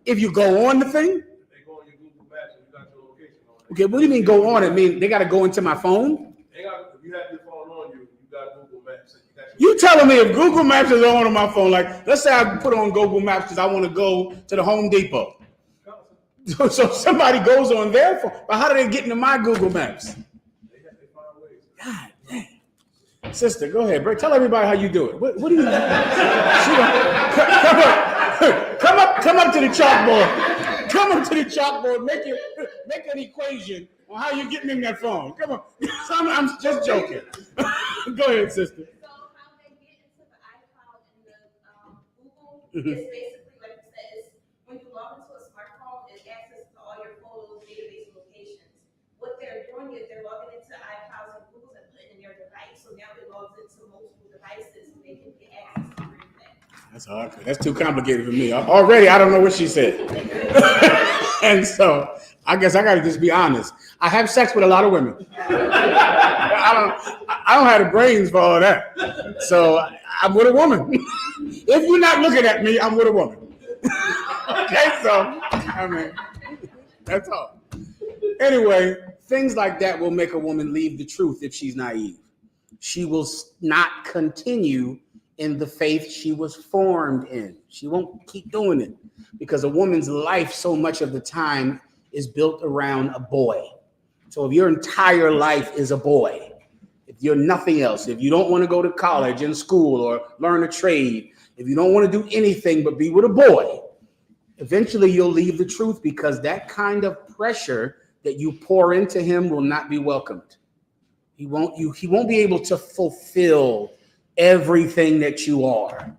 If you go on the thing? They go on your Google Maps and you got your location on it. Okay, what do you mean go on it? Mean they gotta go into my phone? If you have your phone on you, you got Google Maps. And you got You telling me if Google Maps is on my phone, like let's say I put on Google Maps because I want to go to the Home Depot. So somebody goes on their phone, but how do they get into my Google Maps? God dang. Sister, go ahead, bro. Tell everybody how you do it. What do you come up to the chalkboard. Come up to the chalkboard. Make an equation on how you're getting in that phone. Come on. I'm just joking. Go ahead, sister. So how they get into the iCloud and the Google is basically, like you said, is when you log into a smartphone, it access to all your photos, database locations. What they're doing is they're logging into iCloud and Google and putting in their device. So now it logs into multiple devices and they can get access to everything. That's hard. That's too complicated for me. Already, I don't know what she said. And so I guess I got to just be honest. I have sex with a lot of women. I don't have the brains for all that. So I'm with a woman. If you're not looking at me, I'm with a woman. Okay, so I mean, that's all. Anyway, things like that will make a woman leave the truth if she's naive. She will not continue in the faith she was formed in. She won't keep doing it because a woman's life so much of the time is built around a boy. So if your entire life is a boy, if you're nothing else, if you don't want to go to college and school or learn a trade, if you don't want to do anything but be with a boy, eventually you'll leave the truth because that kind of pressure that you pour into him will not be welcomed. He won't be able to fulfill everything that you are.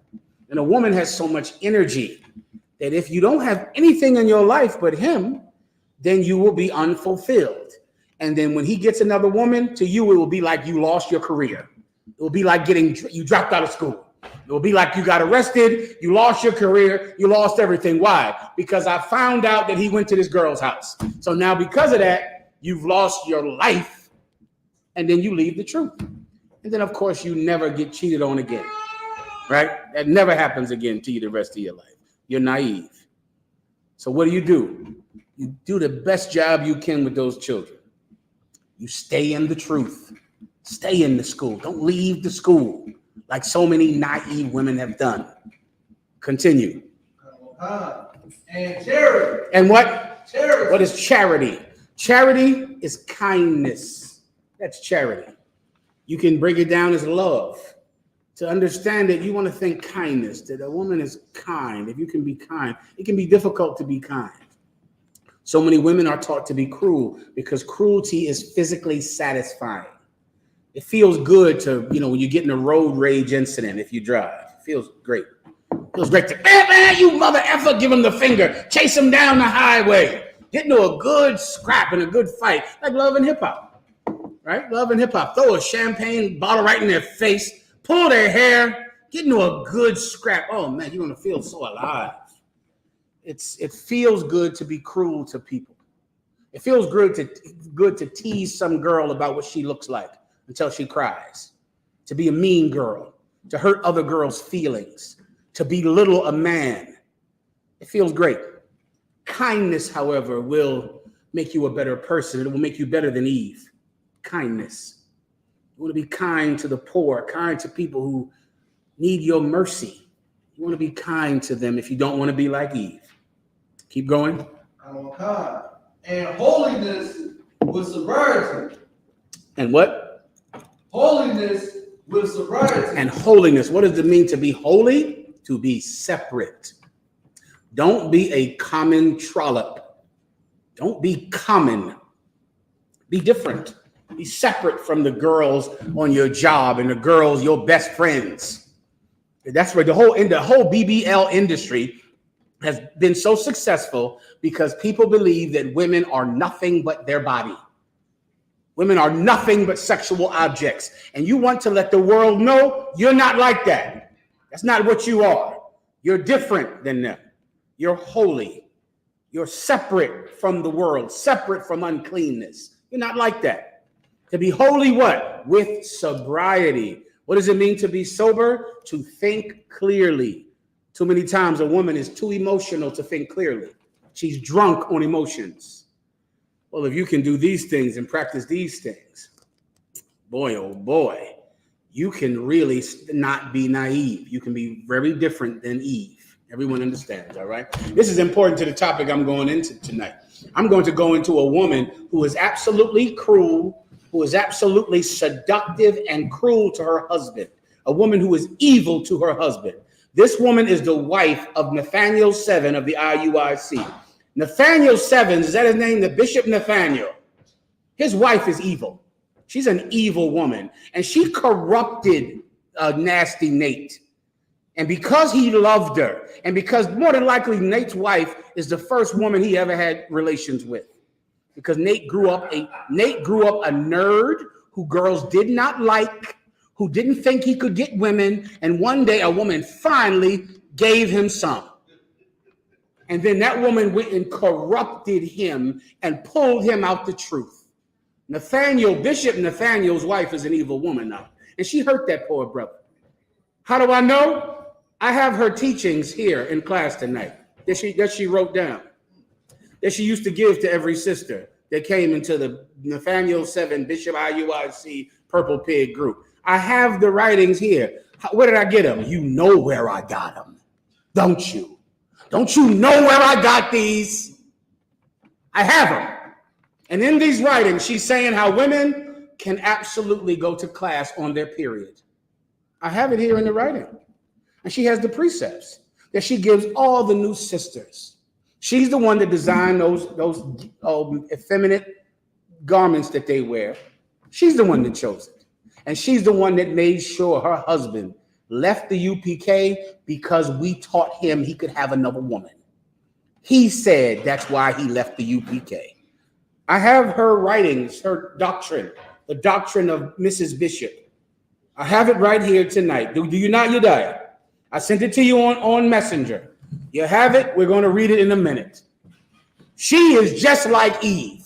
And a woman has so much energy that if you don't have anything in your life but him, then you will be unfulfilled. And then when he gets another woman, to you, it will be like you lost your career. It will be like you dropped out of school. It will be like you got arrested, you lost your career, you lost everything. Why? Because I found out that he went to this girl's house. So now because of that, you've lost your life, and then you leave the truth. And then, of course, you never get cheated on again, right? That never happens again to you the rest of your life. You're naive. So what do? You do the best job you can with those children. You stay in the truth. Stay in the school. Don't leave the school like so many naive women have done. Continue. And charity. And what? Charity. What is charity? Charity is kindness. That's charity. You can break it down as love. To understand it, you want to think kindness, that a woman is kind. If you can be kind, it can be difficult to be kind. So many women are taught to be cruel because cruelty is physically satisfying. It feels good to, when you get in a road rage incident, if you drive, it feels great. It feels great to, you mother effer, give him the finger, chase him down the highway, get into a good scrap and a good fight, like Love and Hip Hop, right? Love and Hip Hop, throw a champagne bottle right in their face, pull their hair, get into a good scrap. Oh man, you're gonna feel so alive. It feels good to be cruel to people. It feels good to tease some girl about what she looks like until she cries, to be a mean girl, to hurt other girls' feelings, to belittle a man. It feels great. Kindness, however, will make you a better person. It will make you better than Eve. Kindness. You want to be kind to the poor, kind to people who need your mercy. You want to be kind to them if you don't want to be like Eve. Keep going. And holiness with sobriety. And what? Holiness with sobriety. And holiness. What does it mean to be holy? To be separate. Don't be a common trollop. Don't be common. Be different. Be separate from the girls on your job and the girls, your best friends. That's where the whole BBL industry has been so successful, because people believe that women are nothing but their body. Women are nothing but sexual objects. And you want to let the world know you're not like that. That's not what you are. You're different than them. You're holy. You're separate from the world, separate from uncleanness. You're not like that. To be holy, what? With sobriety. What does it mean to be sober? To think clearly. Too many times a woman is too emotional to think clearly. She's drunk on emotions. Well, if you can do these things and practice these things, boy, oh boy, you can really not be naive. You can be very different than Eve. Everyone understands, all right? This is important to the topic I'm going into tonight. I'm going to go into a woman who is absolutely cruel, who is absolutely seductive and cruel to her husband, a woman who is evil to her husband. This woman is the wife of Nathaniel 7 of the IUIC. Nathaniel 7, is that his name? The Bishop Nathaniel. His wife is evil. She's an evil woman, and she corrupted nasty Nate. And because he loved her, and because more than likely Nate's wife is the first woman he ever had relations with, because Nate grew up a nerd who girls did not like, who didn't think he could get women, and one day a woman finally gave him some. And then that woman went and corrupted him and pulled him out the truth. Bishop Nathaniel's wife is an evil woman now, and she hurt that poor brother. How do I know? I have her teachings here in class tonight that she wrote down, that she used to give to every sister that came into the Nathaniel 7 Bishop IUIC Purple Pig group. I have the writings here. Where did I get them? You know where I got them, don't you? Don't you know where I got these? I have them. And in these writings, she's saying how women can absolutely go to class on their period. I have it here in the writing. And she has the precepts that she gives all the new sisters. She's the one that designed those effeminate garments that they wear. She's the one that chose it. And she's the one that made sure her husband left the UPK because we taught him he could have another woman. He said that's why he left the UPK. I have her writings, her doctrine, the doctrine of Mrs. Bishop. I have it right here tonight. Do you not, Yediah? I sent it to you on Messenger. You have it. We're going to read it in a minute. She is just like Eve.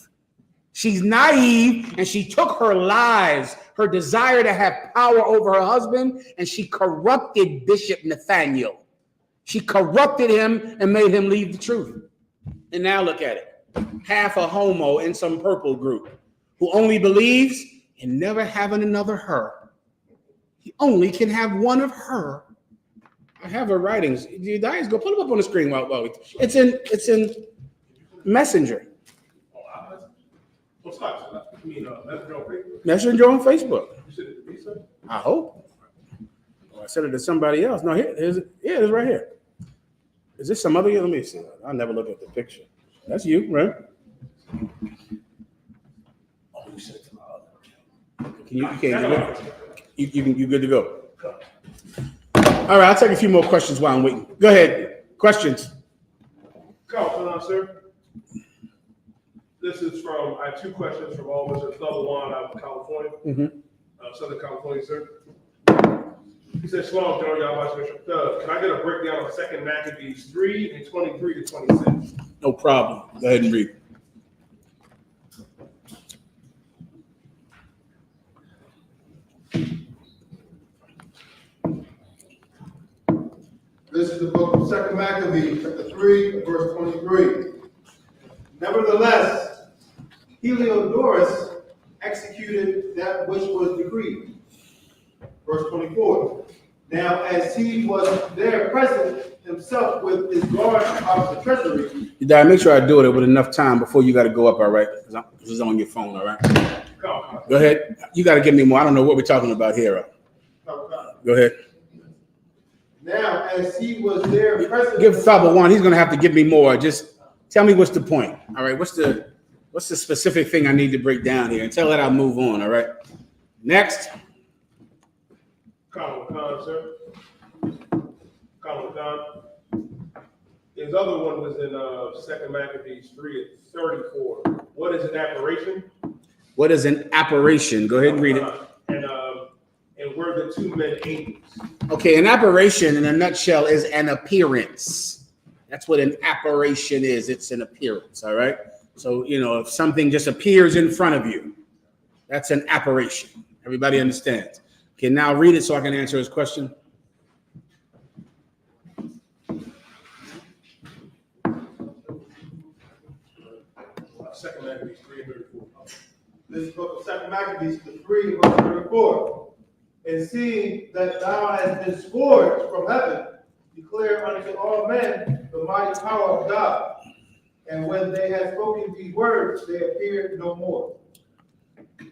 She's naive, and she took her lies, her desire to have power over her husband, and she corrupted Bishop Nathaniel. She corrupted him and made him leave the truth. And now look at it. Half a homo in some purple group who only believes in never having another her. He only can have one of her. I have her writings. You guys go pull them up on the screen while we. It's in Messenger. Messenger on Facebook. I hope. Oh, I said it to somebody else. No, here it is. Yeah, it's right here. Is this some other? Let me see. I'll never look at the picture. That's you, right? Oh, you said it to my other. You good to go. All right, I'll take a few more questions while I'm waiting. Go ahead. Questions? Sir. This is from, I have two questions from Officer Thubbawan out of California, Southern California, sir. He said, Shalom, General Yahweh, can I get a breakdown of 2 Maccabees 3 and 23 to 26? No problem. Go ahead and read. This is the book of 2 Maccabees, chapter 3, verse 23. Nevertheless, Heliodorus executed that which was decreed. Verse 24. Now, as he was there present himself with his guard out of the treasury. You gotta make sure I do it with enough time before you gotta go up, all right? Because it's on your phone, all right? Go ahead. You gotta give me more. I don't know what we're talking about here. Go ahead. Now, as he was there present. Give Father one. He's gonna have to give me more. Just tell me what's the point. All right. What's the specific thing I need to break down here? Until that, I'll move on. All right. Next. Khan, sir. Khan. His other one was in 2 Maccabees 3:34. What is an apparition? What is an apparition? Go ahead and read it. And were the two men angels? Okay, an apparition in a nutshell is an appearance. That's what an apparition is. It's an appearance. All right. So, if something just appears in front of you, that's an apparition. Everybody understands. Okay, now read it so I can answer his question. Second Maccabees 3:34. This book of 2 Maccabees 3:34. And seeing that thou hast been scourged from heaven, declare unto all men the mighty power of God. And when they had spoken these words, they appeared no more.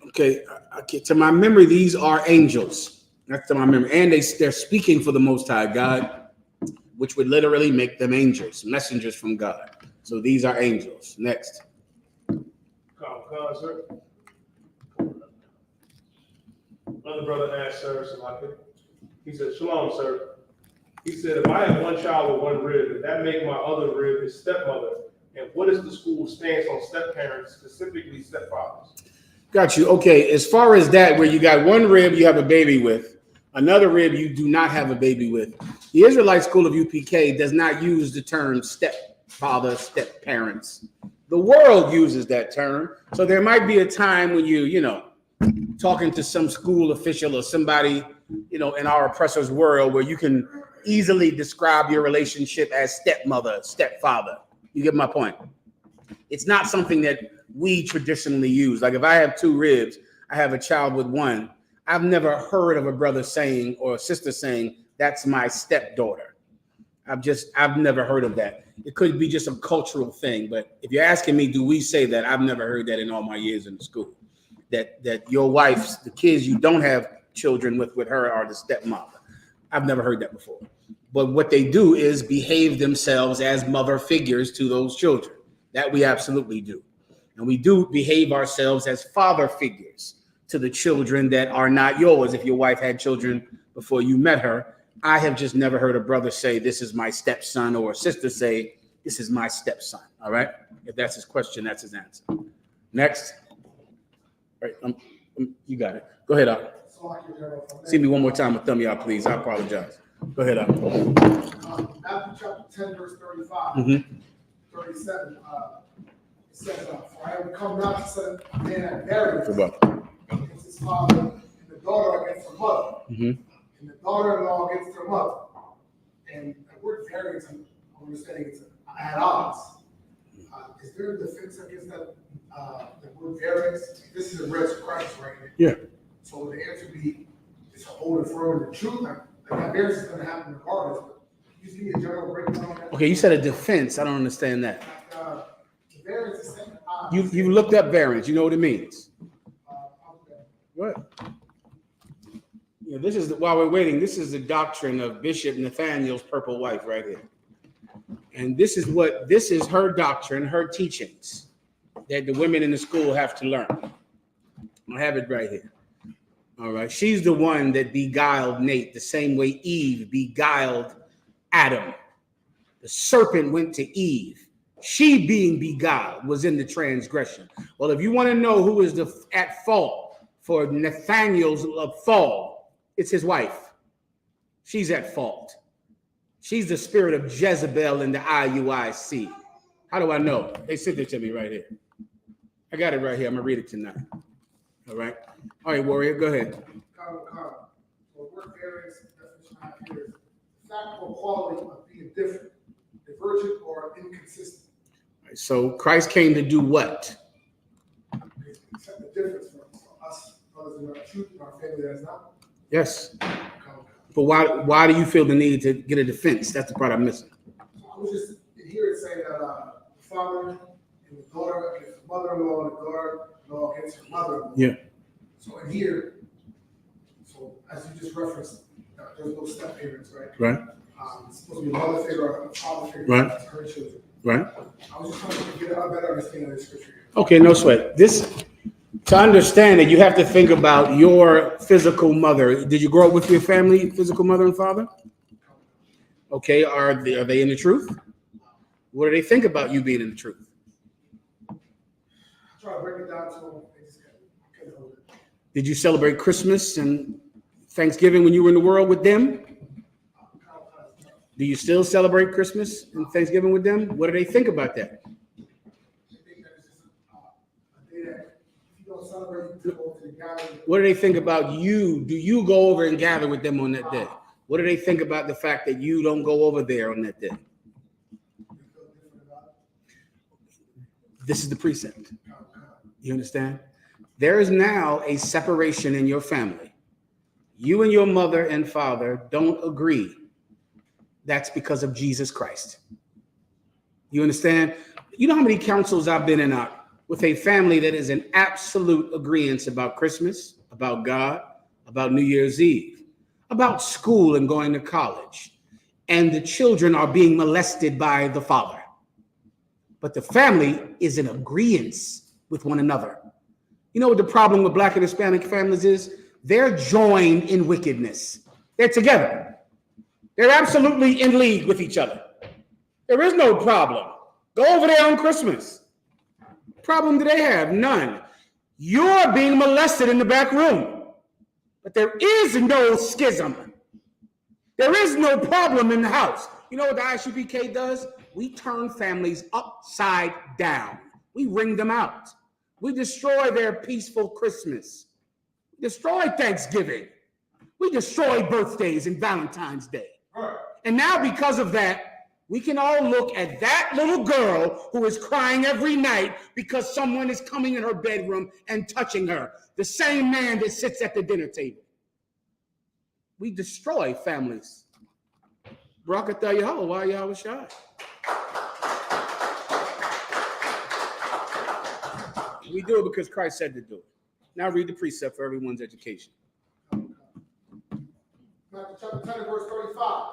Okay, to my memory, these are angels. That's to my memory. And they're speaking for the Most High God, which would literally make them angels, messengers from God. So these are angels. Next. Khan, sir. Another brother asked, sir, he said, Shalom, sir. He said, if I have one child with one rib, does that make my other rib his stepmother? And what is the school's stance on step-parents, specifically stepfathers? Got you. Okay, as far as that, where you got one rib you have a baby with, another rib you do not have a baby with. The Israelite school of UPK does not use the term stepfather, step-parents. The world uses that term. So there might be a time when talking to some school official or somebody, in our oppressor's world where you can easily describe your relationship as stepmother, stepfather. You get my point? It's not something that we traditionally use. Like if I have two ribs, I have a child with one. I've never heard of a brother saying or a sister saying, that's my stepdaughter. I've never heard of that. It could be just a cultural thing. But if you're asking me, do we say that? I've never heard that in all my years in the school. That your wife's, the kids you don't have children with her are the stepmother. I've never heard that before. But what they do is behave themselves as mother figures to those children. That we absolutely do. And we do behave ourselves as father figures to the children that are not yours. If your wife had children before you met her, I have just never heard a brother say, this is my stepson, or a sister say, this is my stepson. All right. If that's his question, that's his answer. Next. All right. You got it. Go ahead, Al. See me one more time with thumb, y'all, please. I apologize. Go ahead, Al. Matthew chapter 10, verse 35, 37. It says, for I am come not to set a man at variance against his father, and the daughter against her mother, and the daughter-in-law against her mother. And the word variance, I'm understanding it's at odds. Is there a defense against that? The word variance? This is a red Christ right here. Yeah. So the answer would be, it's holding firm in the truth. Like that variance is going to happen regardless. But you give me a general breakdown on that. Okay, you said a defense. I don't understand that. The variance is saying odds. You looked up variance. You know what it means. What? This is while we're waiting. This is the doctrine of Bishop Nathaniel's purple wife right here, and this is her doctrine, her teachings that the women in the school have to learn. I have it right here. All right, she's the one that beguiled Nate the same way Eve beguiled Adam. The serpent went to Eve. She being beguiled was in the transgression. Well, if you want to know who is at fault for Nathaniel's fall, it's his wife. She's at fault. She's the spirit of Jezebel in the IUIC. How do I know? They sent it to me right here. I got it right here. I'm going to read it tonight. All right. All right, Warrior, go ahead. So word variance definition I have here is the fact or quality of being different, divergent, or inconsistent. All right, so Christ came to do what? Accept the difference for us, brothers in our truth, in our family that is not. Yes. But why do you feel the need to get a defense? That's the part I'm missing. I was just here saying that the father and the daughter against the mother-in-law, and the daughter-in-law against her mother-in-law. Yeah. So in here, so as you just referenced, there's no step parents, right? Right. It's supposed to be a mother figure or a father figure. Right. That's her children. Right. I was just trying to get a better understanding of the scripture. Okay, no sweat. To understand it, you have to think about your physical mother. Did you grow up with your family, physical mother and father? Okay, are they in the truth? What do they think about you being in the truth? I try to break it down to them. They just couldn't hold it. Did you celebrate Christmas and Thanksgiving when you were in the world with them? Do you still celebrate Christmas and Thanksgiving with them? What do they think about that? What do they think about you? Do you go over and gather with them on that day? What do they think about the fact that you don't go over there on that day? This is the precept. You understand? There is now a separation in your family. You and your mother and father don't agree. That's because of Jesus Christ. You understand? You know how many councils I've been in with a family that is in absolute agreement about Christmas, about God, about New Year's Eve, about school and going to college, and the children are being molested by the father. But the family is in agreement with one another. You know what the problem with Black and Hispanic families is? They're joined in wickedness. They're together. They're absolutely in league with each other. There is no problem. Go over there on Christmas. Problem do they have? None. You're being molested in the back room. But there is no schism. There is no problem in the house. You know what the I.S.U.P.K does? We turn families upside down. We wring them out. We destroy their peaceful Christmas. We destroy Thanksgiving. We destroy birthdays and Valentine's Day. And now because of that, we can all look at that little girl who is crying every night because someone is coming in her bedroom and touching her. The same man that sits at the dinner table. We destroy families. Barakatah Yahweh, why Yahweh shy? We do it because Christ said to do it. Now read the precept for everyone's education. Matthew chapter 10 and verse 35.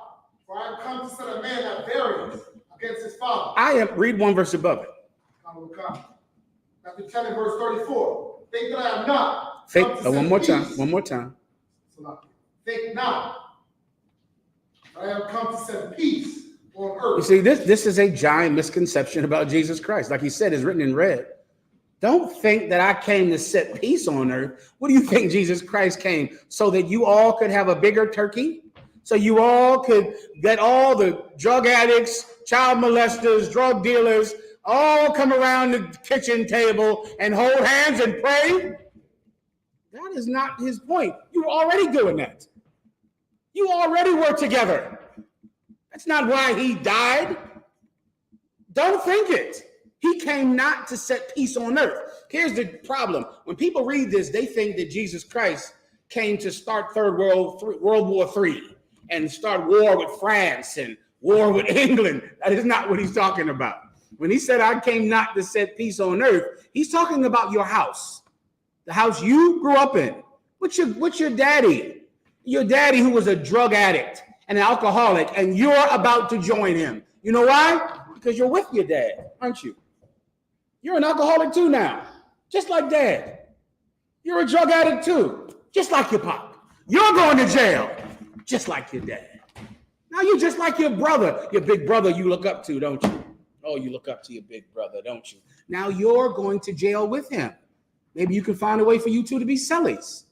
For I am come to set a man at variance against his father. Read one verse above it. Matthew 10 and verse 34. Think that I am not. One more time. One more time. Think not. I have come to set peace on earth. You see, this is a giant misconception about Jesus Christ. Like he said, is written in red. Don't think that I came to set peace on earth. What do you think Jesus Christ came? So that you all could have a bigger turkey? So you all could get all the drug addicts, child molesters, drug dealers, all come around the kitchen table and hold hands and pray? That is not his point. You were already doing that. You already were together. That's not why he died. Don't think it. He came not to set peace on earth. Here's the problem. When people read this, they think that Jesus Christ came to start World War III and start war with France and war with England. That is not what he's talking about. When he said, I came not to set peace on earth, he's talking about your house, the house you grew up in. What's your daddy? Your daddy who was a drug addict and an alcoholic, and you're about to join him. You know why? Because you're with your dad, aren't you? You're an alcoholic too now, just like dad. You're a drug addict too, just like your pop. You're going to jail, just like your dad. Now you're just like your brother, your big brother you look up to, don't you? Oh, you look up to your big brother, don't you? Now you're going to jail with him. Maybe you can find a way for you two to be cellies.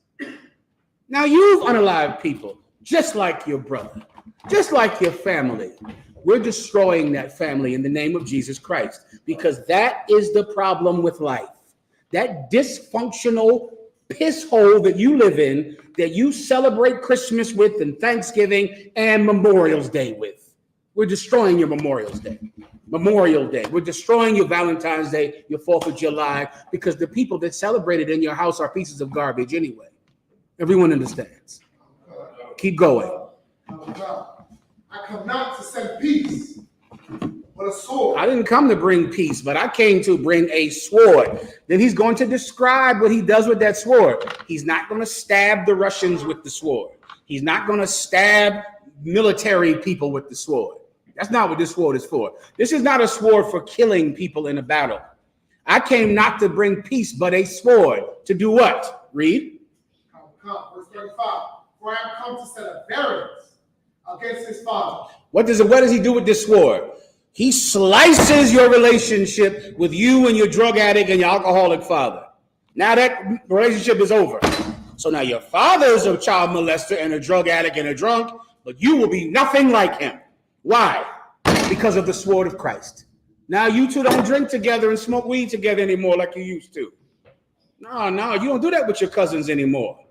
Now you've unalived people, just like your brother, just like your family. We're destroying that family in the name of Jesus Christ, because that is the problem with life. That dysfunctional piss hole that you live in, that you celebrate Christmas with and Thanksgiving and Memorial Day with. We're destroying your Memorial Day. We're destroying your Valentine's Day, your 4th of July, because the people that celebrate it in your house are pieces of garbage anyway. Everyone understands. Keep going. I come not to send peace, but a sword. I didn't come to bring peace, but I came to bring a sword. Then he's going to describe what he does with that sword. He's not going to stab the Russians with the sword. He's not going to stab military people with the sword. That's not what this sword is for. This is not a sword for killing people in a battle. I came not to bring peace, but a sword. To do what? Read. Verse 35. For I have come to set a variance against his father. What does he do with this sword? He slices your relationship with you and your drug addict and your alcoholic father. Now that relationship is over. So now your father is a child molester and a drug addict and a drunk, but you will be nothing like him. Why? Because of the sword of Christ. Now you two don't drink together and smoke weed together anymore like you used to. No, you don't do that with your cousins anymore,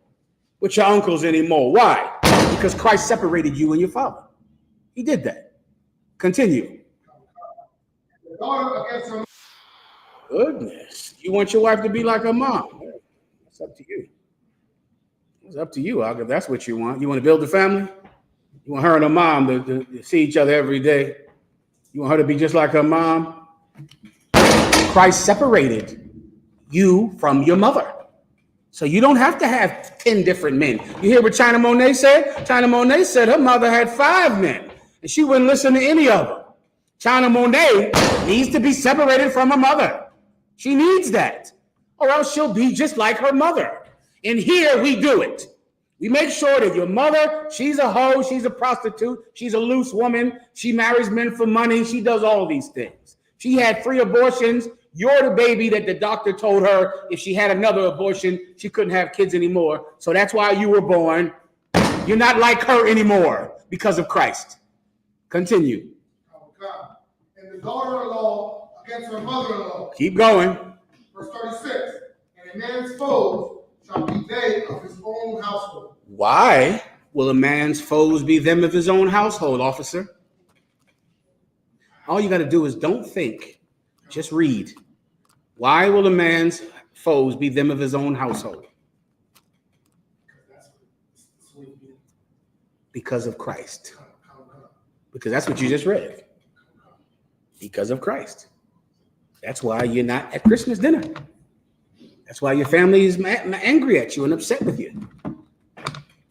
with your uncles anymore. Why? Because Christ separated you and your father. He did that. Continue. Goodness. You want your wife to be like her mom. It's up to you. It's up to you, if that's what you want. You want to build a family? You want her and her mom to see each other every day? You want her to be just like her mom? Christ separated you from your mother. So you don't have to have 10 different men. You hear what China Monet said? China Monet said her mother had 5 men, and she wouldn't listen to any of them. China Monet needs to be separated from her mother. She needs that, or else she'll be just like her mother. And here we do it. We make sure that your mother, she's a hoe, she's a prostitute, she's a loose woman, she marries men for money, she does all these things. She had 3 abortions. You're the baby that the doctor told her if she had another abortion, she couldn't have kids anymore. So that's why you were born. You're not like her anymore because of Christ. Continue. And the daughter-in-law against her mother-in-law. Keep going. Verse 36. And a man's foes shall be they of his own household. Why will a man's foes be them of his own household, officer? All you got to do is don't think, just read. Why will a man's foes be them of his own household? Because of Christ. Because that's what you just read. Because of Christ. That's why you're not at Christmas dinner. That's why your family is angry at you and upset with you.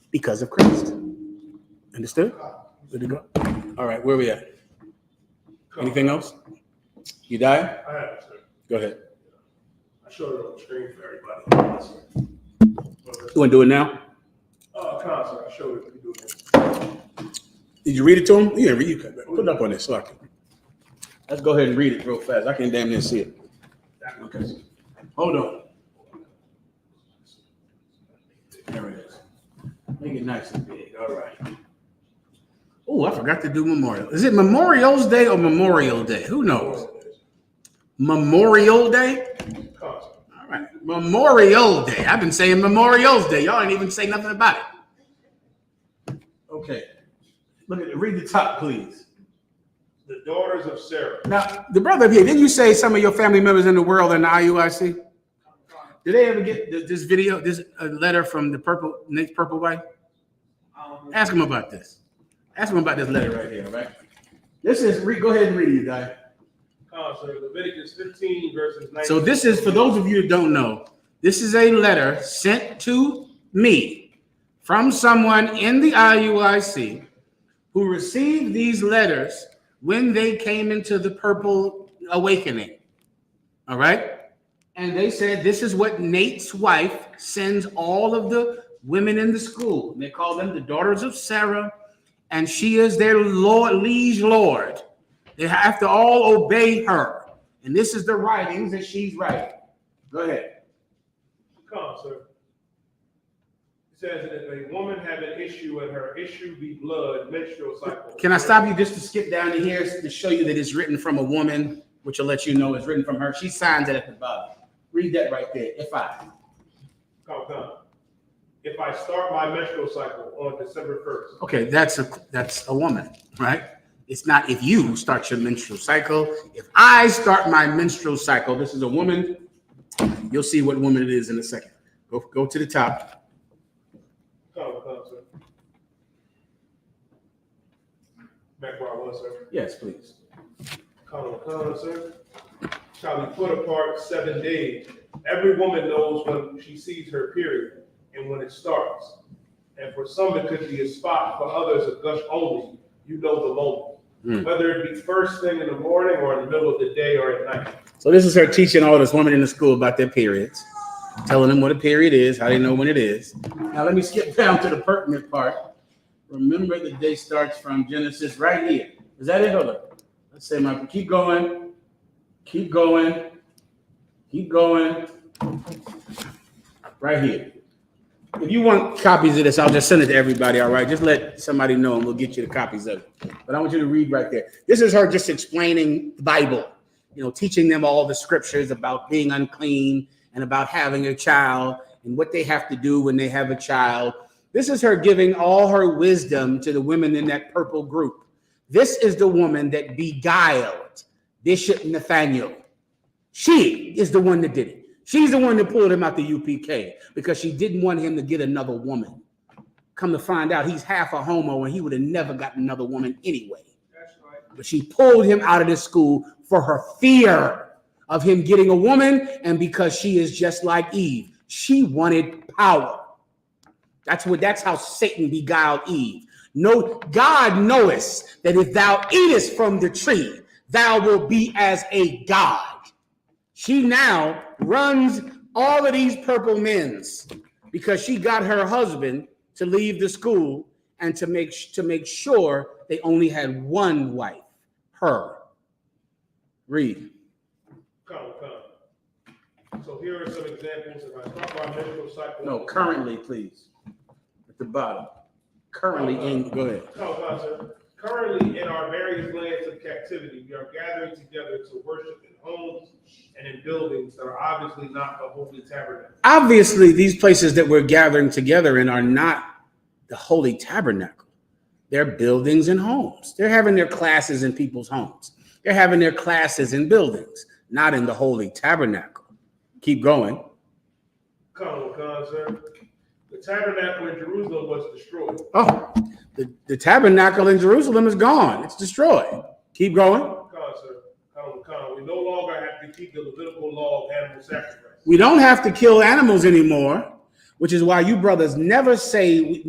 Because of Christ. Understood? Good to go. All right, where are we at? Anything else? You die? I have it, sir. Go ahead. I showed it on the screen for everybody. You want to do it now? Sir, I showed it. You do it. Did you read it to him? Yeah, read it. Put it up on this so I can. Let's go ahead and read it real fast. I can damn near see it. Okay. Hold on. There it is. Make it nice and big. All right. Oh, I forgot to do Memorial. Is it Memorial's Day or Memorial Day? Who knows? Memorial Day? All right. Memorial Day. I've been saying Memorial's Day. Y'all ain't even say nothing about it. Okay. Look at it. Read the top, please. The daughters of Sarah. Now, the brother here, didn't you say some of your family members in the world are in the IUIC? Did they ever get this video, this letter from the Nate's Purple Wife? Ask him about this. Ask him about this letter right here, right? This is, go ahead and read it, guy. So Leviticus 15 verses 19. So this is, for those of you who don't know, this is a letter sent to me from someone in the IUIC who received these letters when they came into the Purple Awakening. All right? And they said, this is what Nate's wife sends all of the women in the school. They call them the daughters of Sarah, and she is their liege lord. They have to all obey her. And this is the writings that she's writing. Go ahead. Come, sir. It says that if a woman have an issue and her issue be blood, menstrual cycle. Can I stop you just to skip down to here to show you that it's written from a woman, which will let you know it's written from her. She signs it at the bottom. Read that right there. Come. If I start my menstrual cycle on December 1st. Okay, that's a woman, right? It's not if you start your menstrual cycle. If I start my menstrual cycle, this is a woman. You'll see what woman it is in a second. Go to the top. Come, sir. McBride, what, sir? Yes, please. Colin, sir. Shall be put apart 7 days. Every woman knows when she sees her period and when it starts. And for some, it could be a spot. For others, a gush only. You know the moment. Whether it be first thing in the morning or in the middle of the day or at night. So this is her teaching all this women in the school about their periods, telling them what a period is, how they know when it is. Now let me skip down to the pertinent part. Remember, the day starts from Genesis right here. Is that it? Hold on. Let's say, Michael, keep going. Keep going. Keep going. Right here. If you want copies of this, I'll just send it to everybody, all right? Just let somebody know and we'll get you the copies of it. But I want you to read right there. This is her just explaining the Bible, you know, teaching them all the scriptures about being unclean and about having a child and what they have to do when they have a child. This is her giving all her wisdom to the women in that purple group. This is the woman that beguiled Bishop Nathaniel. She is the one that did it. She's the one that pulled him out the UPK because she didn't want him to get another woman. Come to find out, he's half a homo and he would have never gotten another woman anyway. That's right. But she pulled him out of the school for her fear of him getting a woman, and because she is just like Eve. She wanted power. That's how Satan beguiled Eve. No, God knoweth that if thou eatest from the tree, thou wilt be as a god. She now runs all of these purple men's because she got her husband to leave the school and to make sure they only had one wife, her. Read. Come. So here are some examples. If I talk about menstrual cycle. No, currently, please. At the bottom. Currently in, go ahead. Come, sir. Currently in our various lands of captivity, we are gathering together to worship in homes and in buildings that are obviously not the holy tabernacle. Obviously, these places that we're gathering together in are not the holy tabernacle. They're buildings and homes. They're having their classes in people's homes. They're having their classes in buildings, not in the holy tabernacle. Keep going. Come, sir. The tabernacle in Jerusalem was destroyed. Oh, the tabernacle in Jerusalem is gone. It's destroyed. Keep going. Come, sir. Come. We no longer have to keep the Levitical law of animal sacrifice. We don't have to kill animals anymore, which is why you brothers never say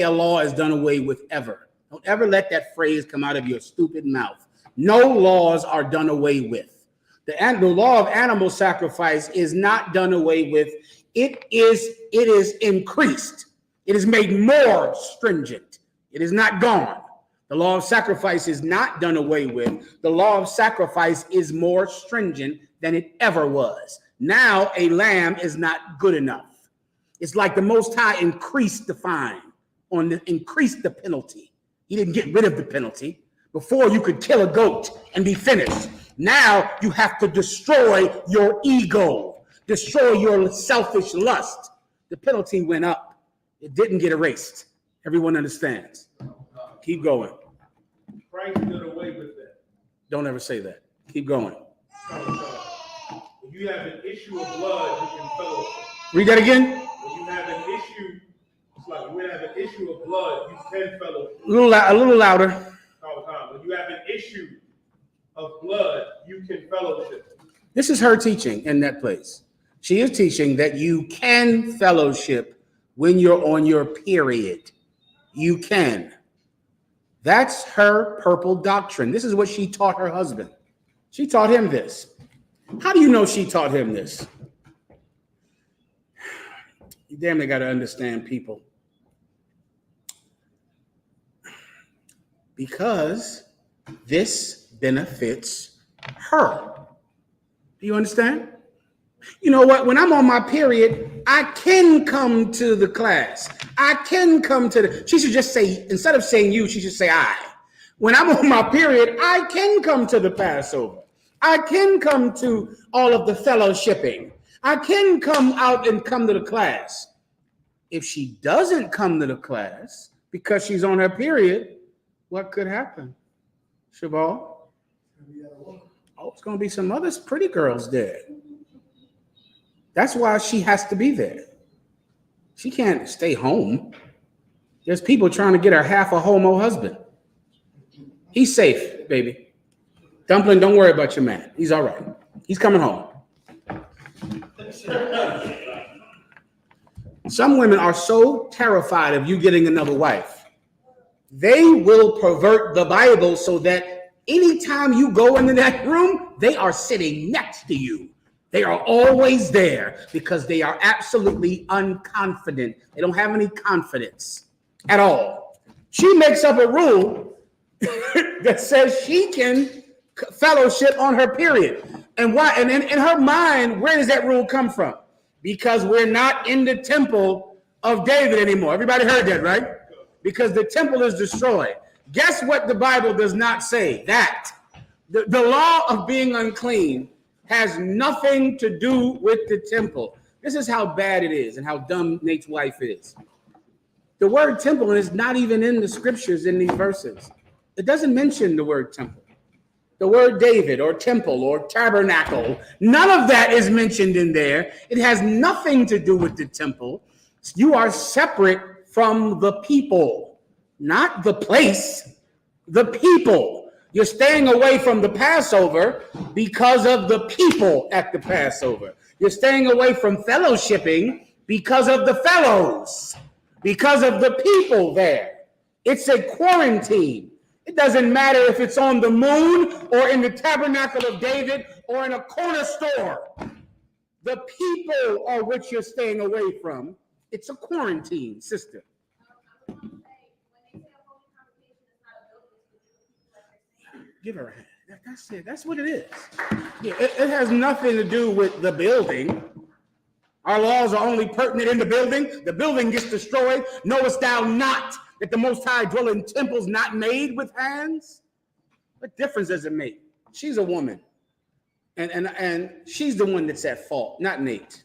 a law is done away with ever. Don't ever let that phrase come out of your stupid mouth. No laws are done away with. The law of animal sacrifice is not done away with. It is increased. It is made more stringent. It is not gone. The law of sacrifice is not done away with. The law of sacrifice is more stringent than it ever was. Now a lamb is not good enough. It's like the Most High increased the fine, increased the penalty. He didn't get rid of the penalty. Before you could kill a goat and be finished. Now you have to destroy your ego, destroy your selfish lust. The penalty went up. It didn't get erased. Everyone understands. Keep going. Christ did away with that. Don't ever say that. Keep going. When you have an issue of blood, you can fellowship. Read that again. When you have an issue, it's like when you have an issue of blood, you can fellowship. A little louder. When you have an issue of blood, you can fellowship. This is her teaching in that place. She is teaching that you can fellowship when you're on your period. You can. That's her purple doctrine. This is what she taught her husband. She taught him this. How do you know she taught him this? You damn near got to understand people. Because this benefits her. Do you understand? You know what? When I'm on my period, I can come to the class. I can come to the, she should just say, instead of saying you, she should say I. When I'm on my period, I can come to the Passover. I can come to all of the fellowshipping. I can come out and come to the class. If she doesn't come to the class because she's on her period, what could happen? Shabal? Oh, it's going to be some other pretty girls there. That's why she has to be there. She can't stay home. There's people trying to get her half a homo husband. He's safe, baby. Dumpling, don't worry about your man. He's all right. He's coming home. Some women are so terrified of you getting another wife, they will pervert the Bible so that anytime you go into that room, they are sitting next to you. They are always there because they are absolutely unconfident. They don't have any confidence at all. She makes up a rule that says she can fellowship on her period. And why? And in her mind, where does that rule come from? Because we're not in the temple of David anymore. Everybody heard that, right? Because the temple is destroyed. Guess what the Bible does not say? That the law of being unclean has nothing to do with the temple. This is how bad it is and how dumb Nate's wife is. The word temple is not even in the scriptures in these verses. It doesn't mention the word temple. The word David or temple or tabernacle, none of that is mentioned in there. It has nothing to do with the temple. You are separate from the people, not the place, the people. You're staying away from the Passover because of the people at the Passover. You're staying away from fellowshipping because of the fellows, because of the people there. It's a quarantine. It doesn't matter if it's on the moon or in the tabernacle of David or in a corner store. The people are what you're staying away from. It's a quarantine, sister. Give her a hand. That's it. That's what it is. Yeah, it has nothing to do with the building. Our laws are only pertinent in the building. The building gets destroyed. Knowest thou not that the Most High dwell in temples not made with hands? What difference does it make? She's a woman. And she's the one that's at fault, not Nate.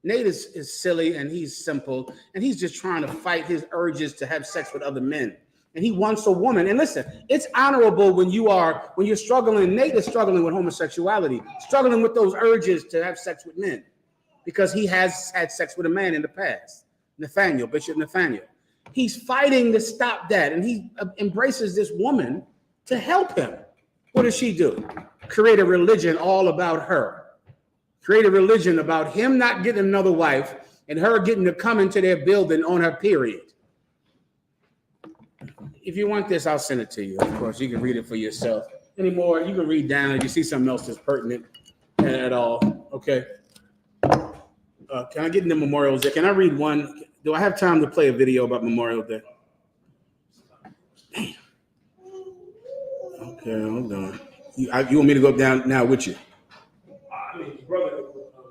Nate is silly and he's simple. And he's just trying to fight his urges to have sex with other men. And he wants a woman. And listen, it's honorable when you're struggling. Nate is struggling with homosexuality, struggling with those urges to have sex with men, because he has had sex with a man in the past, Bishop Nathaniel. He's fighting to stop that, and he embraces this woman to help him. What does she do? Create a religion all about her. Create a religion about him not getting another wife and her getting to come into their building on her period. If you want this, I'll send it to you. Of course, you can read it for yourself. Anymore, you can read down if you see something else that's pertinent at all. Okay. Can I get into Memorial Day? Can I read one? Do I have time to play a video about Memorial Day? Damn. Okay, hold on. You want me to go down now with you? I mean, brother,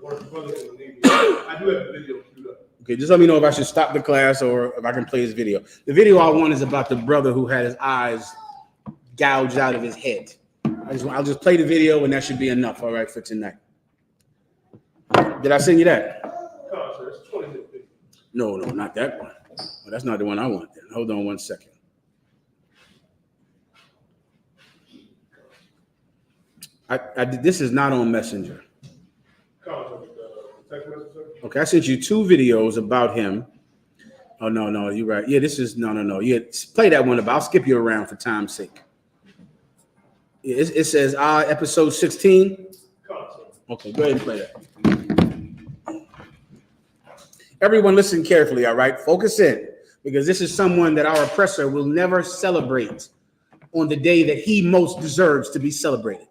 I do have a video. Okay, just let me know if I should stop the class or if I can play his video. The video I want is about the brother who had his eyes gouged out of his head. I'll just play the video and that should be enough, all right, for tonight. Did I send you that? No, not that one. Well, that's not the one I want then. Hold on one second. This is not on Messenger. Okay, I sent you 2 videos about him. Oh, no, you're right. Yeah, this is, no. Yeah, play that one, but I'll skip you around for time's sake. Yeah, it says episode 16. Okay, go ahead and play that. Everyone listen carefully, all right? Focus in, because this is someone that our oppressor will never celebrate on the day that he most deserves to be celebrated.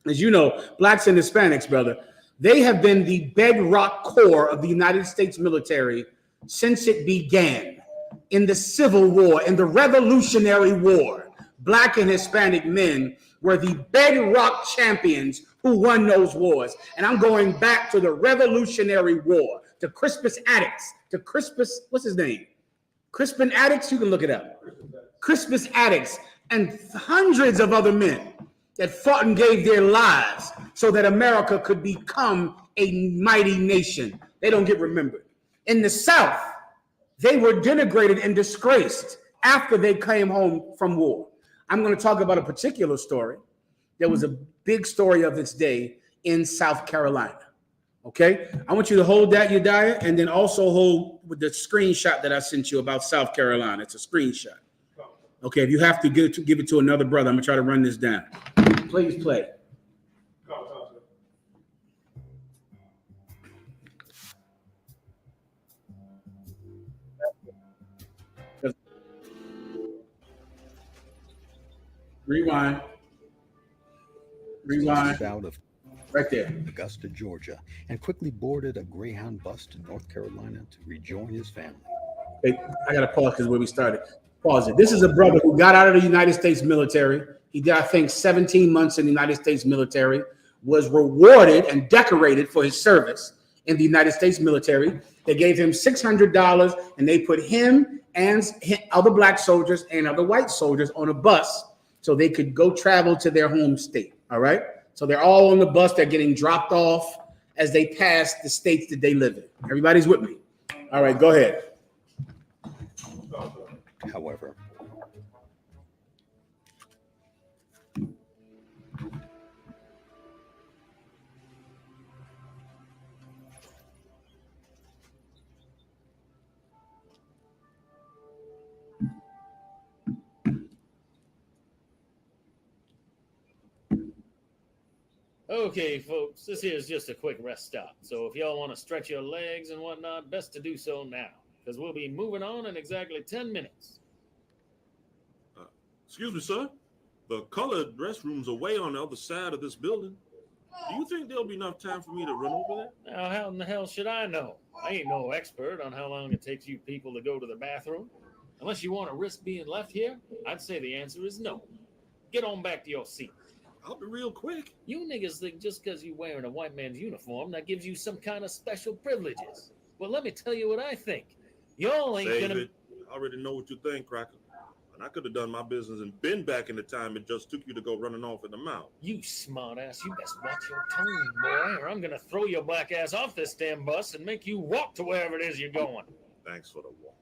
As you know, blacks and Hispanics, brother, they have been the bedrock core of the United States military since it began. In the Civil War, in the Revolutionary War, black and Hispanic men were the bedrock champions who won those wars. And I'm going back to the Revolutionary War, to Crispus Attucks, to Crispus, what's his name? Crispin Attucks, you can look it up. Crispus Attucks and hundreds of other men that fought and gave their lives so that America could become a mighty nation. They don't get remembered. In the South, they were denigrated and disgraced after they came home from war. I'm going to talk about a particular story. There was a big story of its day in South Carolina. Okay? I want you to hold that, Yediah, and then also hold with the screenshot that I sent you about South Carolina. It's a screenshot. Okay, if you have to give it to another brother, I'm gonna try to run this down. Please play. Rewind. Out of Right there. Augusta, Georgia, and quickly boarded a Greyhound bus to North Carolina to rejoin his family. Okay, I gotta pause because where we started. Pause it. This is a brother who got out of the United States military. He did, I think, 17 months in the United States military, was rewarded and decorated for his service in the United States military. They gave him $600 and they put him and other black soldiers and other white soldiers on a bus so they could go travel to their home state. All right. So they're all on the bus. They're getting dropped off as they pass the states that they live in. Everybody's with me. All right, go ahead. However, Okay, folks, this here is just a quick rest stop. So if y'all want to stretch your legs and whatnot, best to do so now, because we'll be moving on in exactly 10 minutes. Excuse me, sir. The colored restrooms are way on the other side of this building. Do you think there'll be enough time for me to run over there? Now, how in the hell should I know? I ain't no expert on how long it takes you people to go to the bathroom. Unless you want to risk being left here, I'd say the answer is no. Get on back to your seat. I'll be real quick. You niggas think just because you're wearing a white man's uniform, that gives you some kind of special privileges. Well, let me tell you what I think. Y'all ain't Save gonna... it. I already know what you think, Cracker. And I could have done my business and been back in the time it just took you to go running off in the mouth. You smart ass, you best watch your tone, boy, or I'm gonna throw your black ass off this damn bus and make you walk to wherever it is you're going. Thanks for the warning.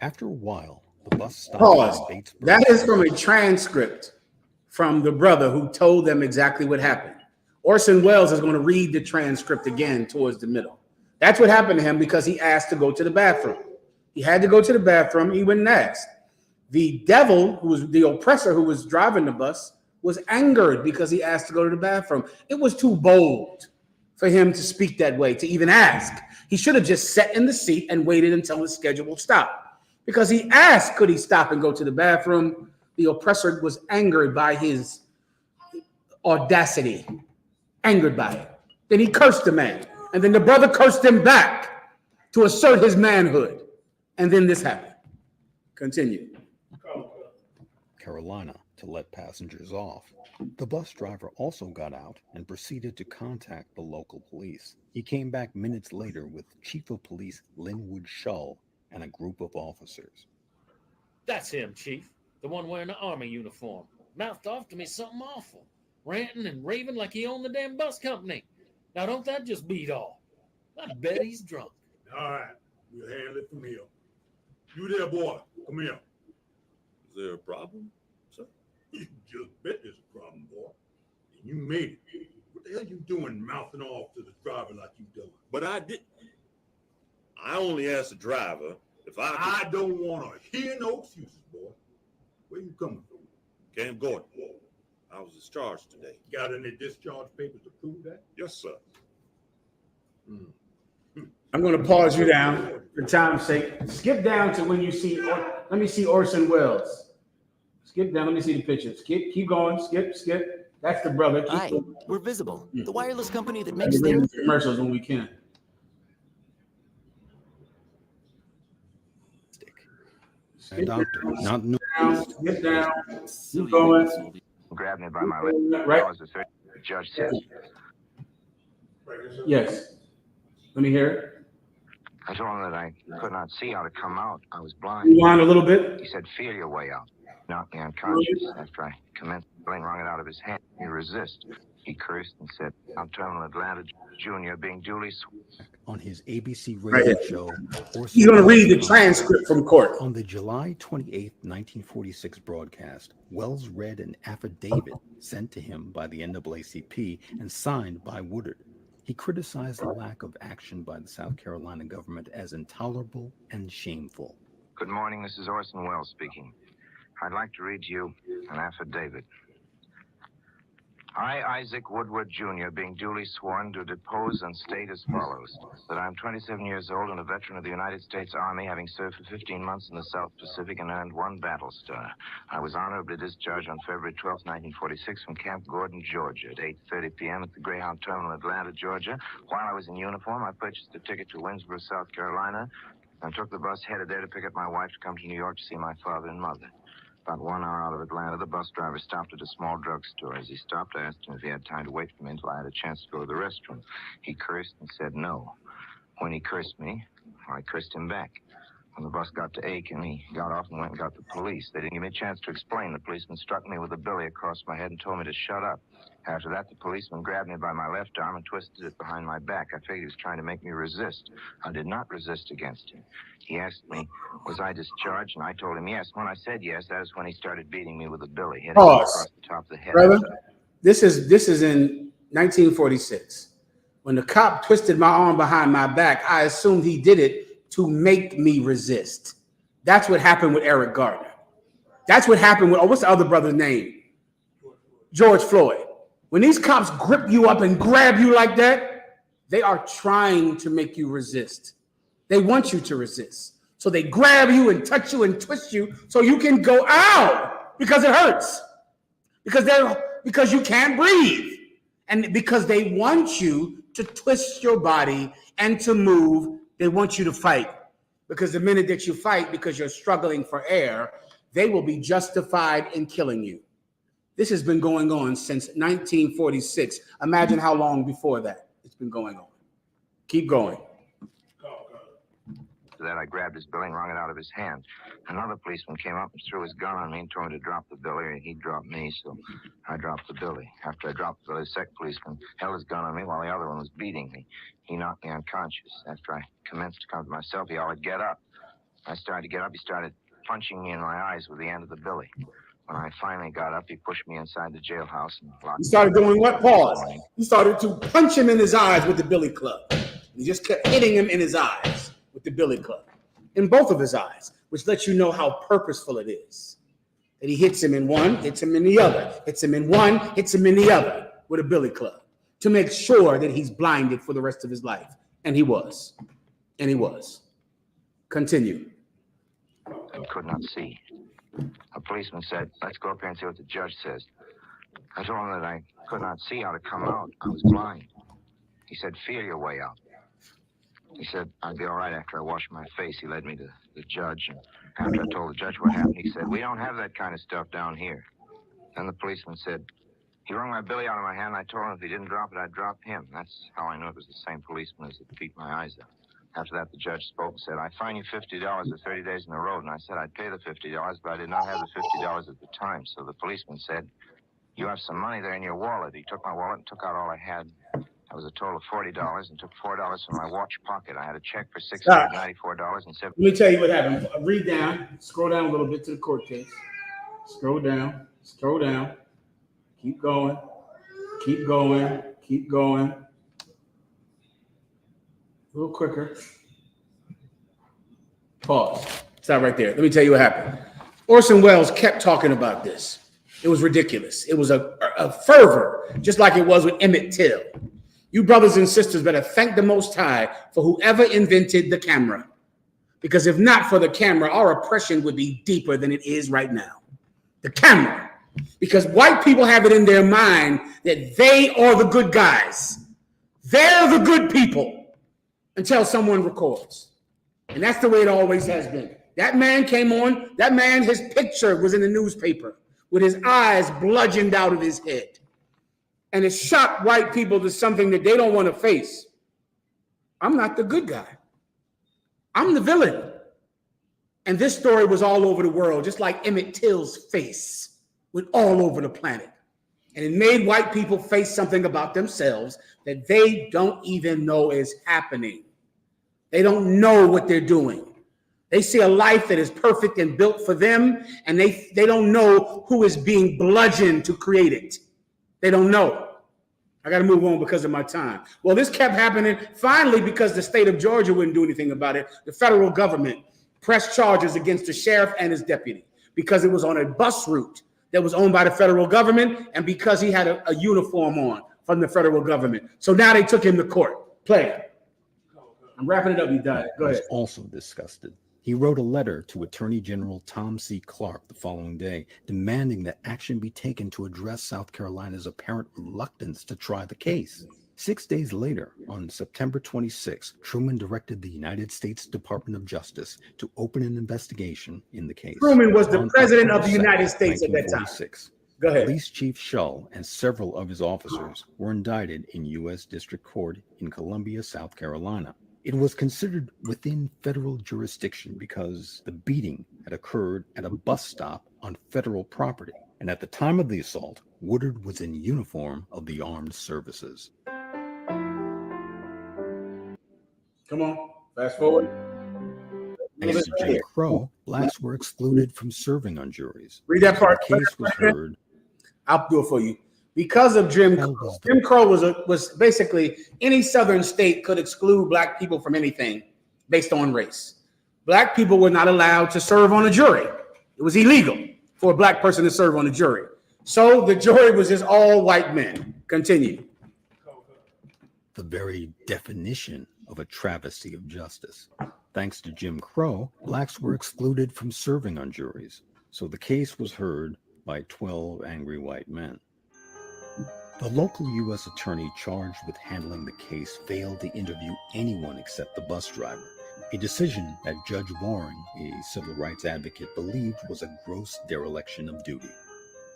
after a while, the bus stopped. Pause. That is from a transcript from the brother who told them exactly what happened. Orson Welles is going to read the transcript again towards the middle. That's what happened to him because he asked to go to the bathroom. He had to go to the bathroom. He went and asked. The devil, who was the oppressor who was driving the bus, was angered because he asked to go to the bathroom. It was too bold for him to speak that way, to even ask. He should have just sat in the seat and waited until his schedule would stop. Because he asked, could he stop and go to the bathroom? The oppressor was angered by his audacity, angered by it. Then he cursed the man. And then the brother cursed him back to assert his manhood. And then this happened. Continue. Carolina to let passengers off. The bus driver also got out and proceeded to contact the local police. He came back minutes later with Chief of Police Linwood Shull and a group of officers. That's him, Chief. The one wearing the army uniform. Mouthed off to me something awful. Ranting and raving like he owned the damn bus company. Now don't that just beat all? I bet he's drunk. All right, we'll handle it from here. You there, boy, come here. Is there a problem, sir? You just bet there's a problem, boy. And you made it. What the hell you doing mouthing off to the driver like you doing? But I did. I only asked the driver if I don't want to hear no excuses, boy. Where you coming from? Camp Gordon. I was discharged today. Got any discharge papers to prove that? Yes, sir. I'm going to pause you down for time's sake. Skip down to when you see, let me see Orson Welles. Skip down, let me see the picture. Keep going, skip. That's the brother. Hi, we're Visible, the wireless company that Makes makes things. Commercials when we can. A doctor, not new. Skip down. Keep going. Grabbed me by my leg. Right. As the judge said. Yes. Let me hear it. I told him that I could not see how to come out. I was blind. Rewind a little bit. He said, feel your way out. Knocked me unconscious. After I commenced feeling wrong it out of his hand, he resist. He cursed and said, I'm Terminal Atlanta Jr. being duly sworn. On his ABC Right radio here. show, He's going to read the transcript from court. On the July 28, 1946 broadcast, Wells read an affidavit sent to him by the NAACP and signed by Woodard. He criticized the lack of action by the South Carolina government as intolerable and shameful. Good morning, this is Orson Welles speaking. I'd like to read to you an affidavit. I, Isaac Woodward Jr., being duly sworn, do depose and state as follows, that I am 27 years old and a veteran of the United States Army, having served for 15 months in the South Pacific and earned 1 battle star. I was honorably discharged on February 12, 1946, from Camp Gordon, Georgia, at 8:30 p.m. at the Greyhound Terminal, Atlanta, Georgia. While I was in uniform, I purchased a ticket to Winnsboro, South Carolina, and took the bus headed there to pick up my wife to come to New York to see my father and mother. About 1 hour out of Atlanta, the bus driver stopped at a small drugstore. As he stopped, I asked him if he had time to wait for me until I had a chance to go to the restroom. He cursed and said no. When he cursed me, I cursed him back. When the bus got to Aiken, he got off and went and got the police. They didn't give me a chance to explain. The policeman struck me with a billy across my head and told me to shut up. After that, the policeman grabbed me by my left arm and twisted it behind my back. I figured he was trying to make me resist. I did not resist against him. He asked me, was I discharged? And I told him yes. When I said yes, that is when he started beating me with a billy, hitting me across the top of the head. Brother, this is in 1946. When the cop twisted my arm behind my back, I assumed he did it to make me resist. That's what happened with Eric Gardner. That's what happened with, what's the other brother's name? George Floyd. When these cops grip you up and grab you like that, they are trying to make you resist. They want you to resist. So they grab you and touch you and twist you so you can go out because it hurts. Because you can't breathe. And because they want you to twist your body and to move, they want you to fight. Because the minute that you fight because you're struggling for air, they will be justified in killing you. This has been going on since 1946. Imagine how long before that it's been going on. Keep going. After that, I grabbed his billy and wrung it out of his hand. Another policeman came up and threw his gun on me and told me to drop the billy, or he'd drop me, so I dropped the billy. After I dropped the billy, the second policeman held his gun on me while the other one was beating me. He knocked me unconscious. After I commenced to come to myself, he hollered, "Get up." I started to get up. He started punching me in my eyes with the end of the billy. When I finally got up, he pushed me inside the jailhouse and locked me. You started doing what? Pause. You started to punch him in his eyes with the billy club. You just kept hitting him in his eyes with the billy club. In both of his eyes, which lets you know how purposeful it is. That he hits him in one, hits him in the other, hits him in one, hits him in the other with a billy club to make sure that he's blinded for the rest of his life. And he was. And he was. Continue. I could not see. A policeman said, "Let's go up here and see what the judge says." I told him that I could not see how to come out. I was blind. He said, "Feel your way out." He said, "I'd be all right after I washed my face." He led me to the judge, and after I told the judge what happened, he said, "We don't have that kind of stuff down here." Then the policeman said, he wrung my billy out of my hand. I told him if he didn't drop it, I'd drop him. That's how I knew it was the same policeman as that beat my eyes out. After that, the judge spoke and said, "I fine you $50 for 30 days in the road." And I said I'd pay the $50, but I did not have the $50 at the time. So the policeman said, "You have some money there in your wallet." He took my wallet and took out all I had. That was a total of $40 and took $4 from my watch pocket. I had a check for $694.70. Let me tell you what happened. Read down. Scroll down a little bit to the court case. Scroll down. Scroll down. Keep going. Keep going. Keep going. A little quicker. Pause. Stop right there. Let me tell you what happened. Orson Welles kept talking about this. It was ridiculous. It was a fervor, just like it was with Emmett Till. You brothers and sisters better thank the Most High for whoever invented the camera. Because if not for the camera, our oppression would be deeper than it is right now. The camera. Because white people have it in their mind that they are the good guys. They're the good people. Until someone records. And that's the way it always has been. That man came on, that man, his picture was in the newspaper with his eyes bludgeoned out of his head. And it shocked white people to something that they don't want to face. I'm not the good guy. I'm the villain. And this story was all over the world, just like Emmett Till's face went all over the planet. And it made white people face something about themselves that they don't even know is happening. They don't know what they're doing. They see a life that is perfect and built for them, and they don't know who is being bludgeoned to create it. They don't know. I got to move on because of my time. Well, this kept happening finally because the state of Georgia wouldn't do anything about it. The federal government press charges against the sheriff and his deputy because it was on a bus route that was owned by the federal government and because he had a uniform on from the federal government. So now they took him to court. Play. I'm wrapping it up. You died. Go ahead. Was also disgusted. He wrote a letter to Attorney General Tom C. Clark the following day, demanding that action be taken to address South Carolina's apparent reluctance to try the case. 6 days later, on September 26, Truman directed the United States Department of Justice to open an investigation in the case. Truman was the president of the United States at that time. Go ahead. Police Chief Shull and several of his officers were indicted in U.S. District Court in Columbia, South Carolina. It was considered within federal jurisdiction because the beating had occurred at a bus stop on federal property. And at the time of the assault, Woodard was in uniform of the armed services. Come on, fast forward. Thanks to Jim Crow, blacks were excluded from serving on juries. Read that part. The case was heard. I'll do it for you. Because of Jim Crow. Jim Crow was basically any southern state could exclude black people from anything based on race. Black people were not allowed to serve on a jury. It was illegal for a black person to serve on a jury. So the jury was just all white men. Continue. The very definition of a travesty of justice. Thanks to Jim Crow, blacks were excluded from serving on juries. So the case was heard by 12 angry white men. The local U.S. attorney charged with handling the case failed to interview anyone except the bus driver, a decision that Judge Waring, a civil rights advocate, believed was a gross dereliction of duty.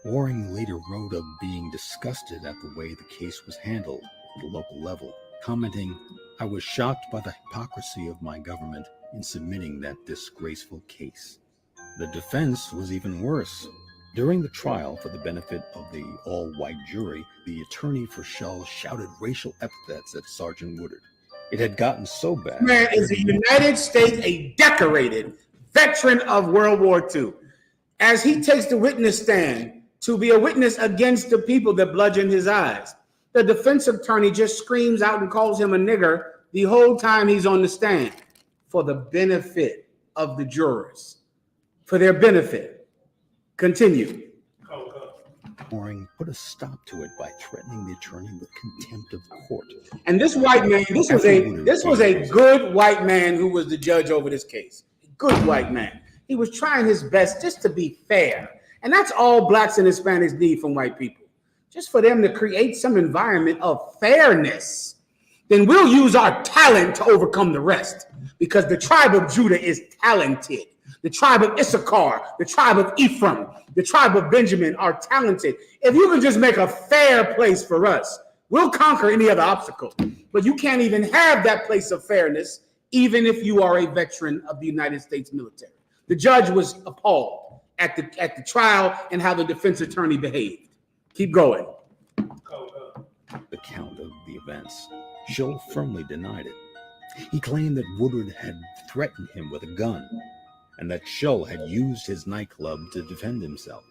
Waring later wrote of being disgusted at the way the case was handled at the local level, commenting, "I was shocked by the hypocrisy of my government in submitting that disgraceful case." The defense was even worse. During the trial, for the benefit of the all-white jury, the attorney for Shull shouted racial epithets at Sergeant Woodard. It had gotten so bad. Man is the United States a decorated veteran of World War II. As he takes the witness stand to be a witness against the people that bludgeoned his eyes, the defense attorney just screams out and calls him a nigger the whole time he's on the stand for the benefit of the jurors, for their benefit. Continue. Waring put a stop to it by threatening the attorney with contempt of court. And this white man, this was a good white man who was the judge over this case. Good white man. He was trying his best just to be fair. And that's all blacks and Hispanics need from white people. Just for them to create some environment of fairness. Then we'll use our talent to overcome the rest. Because the tribe of Judah is talented. The tribe of Issachar, the tribe of Ephraim, the tribe of Benjamin are talented. If you can just make a fair place for us, we'll conquer any other obstacle. But you can't even have that place of fairness, even if you are a veteran of the United States military. The judge was appalled at the trial and how the defense attorney behaved. Keep going. The count of the events. Shull firmly denied it. He claimed that Woodard had threatened him with a gun, and that Shull had used his nightclub to defend himself.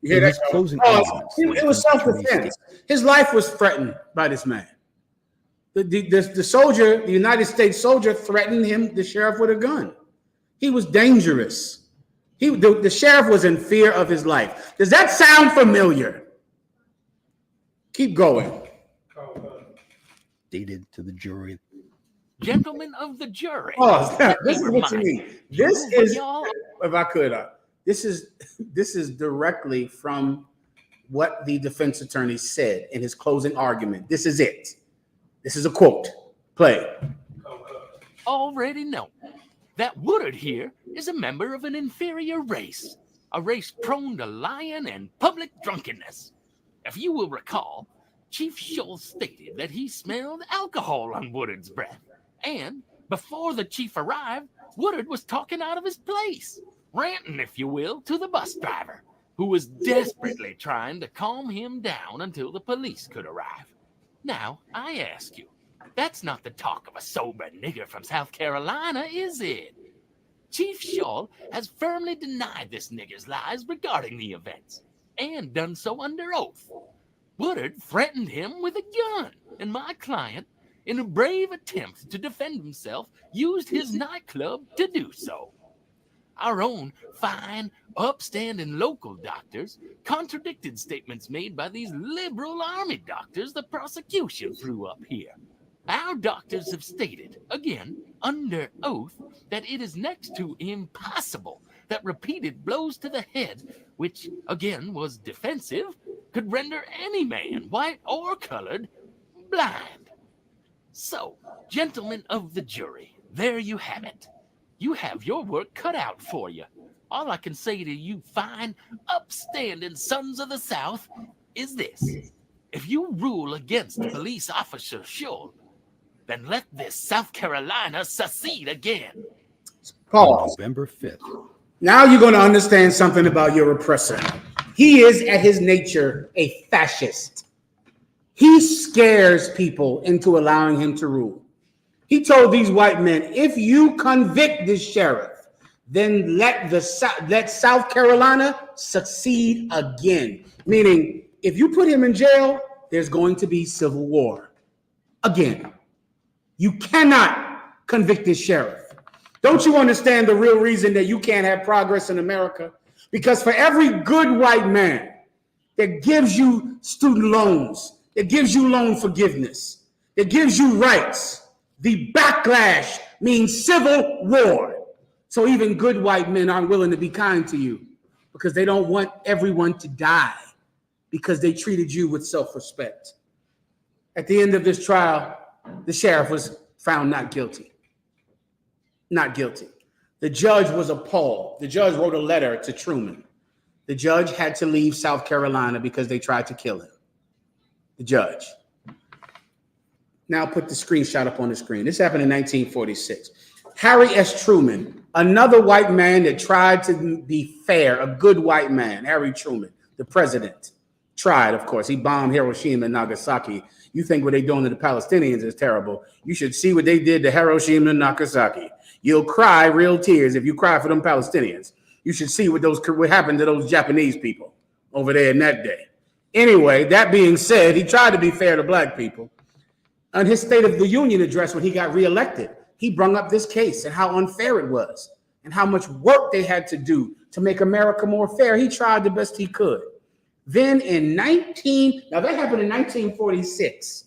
In his closing arguments, it was self-defense. His life was threatened by this man. The soldier, the United States soldier, threatened him, the sheriff, with a gun. He was dangerous. The sheriff was in fear of his life. Does that sound familiar? Keep going. Stated to the jury. Gentlemen of the jury. Oh, this is what you mean. This is, if I could, this is directly from what the defense attorney said in his closing argument. This is it. This is a quote. Play. Already know that Woodard here is a member of an inferior race, a race prone to lying and public drunkenness. If you will recall, Chief Shull stated that he smelled alcohol on Woodard's breath. And before the chief arrived, Woodard was talking out of his place, ranting, if you will, to the bus driver, who was desperately trying to calm him down until the police could arrive. Now, I ask you, that's not the talk of a sober nigger from South Carolina, is it? Chief Shull has firmly denied this nigger's lies regarding the events, and done so under oath. Woodard threatened him with a gun, and my client in a brave attempt to defend himself, used his nightclub to do so. Our own fine, upstanding local doctors contradicted statements made by these liberal army doctors the prosecution threw up here. Our doctors have stated, again, under oath, that it is next to impossible that repeated blows to the head, which, again, was defensive, could render any man, white or colored, blind. So, gentlemen of the jury, there you have it. You have your work cut out for you. All I can say to you fine, upstanding sons of the South is this. If you rule against Police Officer Shull, then let this South Carolina secede again. Pause. November 5th. Now you're going to understand something about your oppressor. He is, at his nature, a fascist. He scares people into allowing him to rule. He told these white men, if you convict this sheriff, then let South Carolina succeed again. Meaning, if you put him in jail, there's going to be civil war. Again. You cannot convict this sheriff. Don't you understand the real reason that you can't have progress in America? Because for every good white man that gives you student loans, that gives you loan forgiveness, that gives you rights, the backlash means civil war. So even good white men aren't willing to be kind to you because they don't want everyone to die because they treated you with self-respect. At the end of this trial, the sheriff was found not guilty. Not guilty. The judge was appalled. The judge wrote a letter to Truman. The judge had to leave South Carolina because they tried to kill him. The judge. Now put the screenshot up on the screen. This happened in 1946. Harry S. Truman, another white man that tried to be fair, a good white man, Harry Truman, the president, tried, of course. He bombed Hiroshima and Nagasaki. You think what they're doing to the Palestinians is terrible. You should see what they did to Hiroshima and Nagasaki. You'll cry real tears if you cry for them Palestinians. You should see what happened to those Japanese people over there in that day. Anyway, that being said, he tried to be fair to black people. On his State of the Union address when he got reelected, he brought up this case and how unfair it was and how much work they had to do to make America more fair. He tried the best he could. Then now that happened in 1946.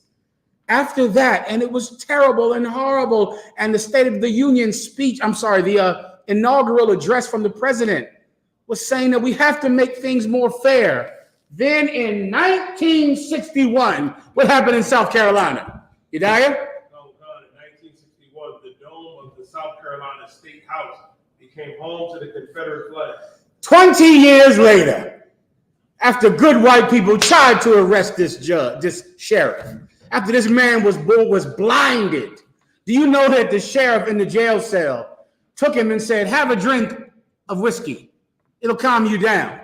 After that, and it was terrible and horrible, and the State of the Union speech, the inaugural address from the president was saying that we have to make things more fair. Then in 1961, what happened in South Carolina? Yedaya? Oh God, in 1961, the dome of the South Carolina State House became home to the Confederate flag. 20 years later, after good white people tried to arrest this sheriff, after this man was blinded, do you know that the sheriff in the jail cell took him and said, have a drink of whiskey. It'll calm you down.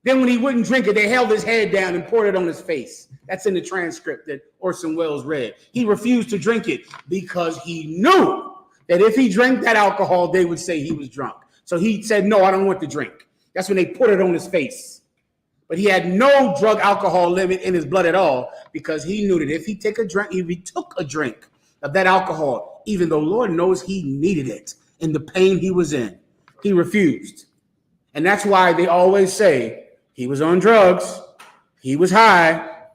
Then when he wouldn't drink it, they held his head down and poured it on his face. That's in the transcript that Orson Welles read. He refused to drink it because he knew that if he drank that alcohol, they would say he was drunk. So he said, no, I don't want to drink. That's when they put it on his face. But he had no drug alcohol limit in his blood at all because he knew that if he took a drink of that alcohol, even though Lord knows he needed it in the pain he was in, he refused. And that's why they always say he was on drugs. He was high.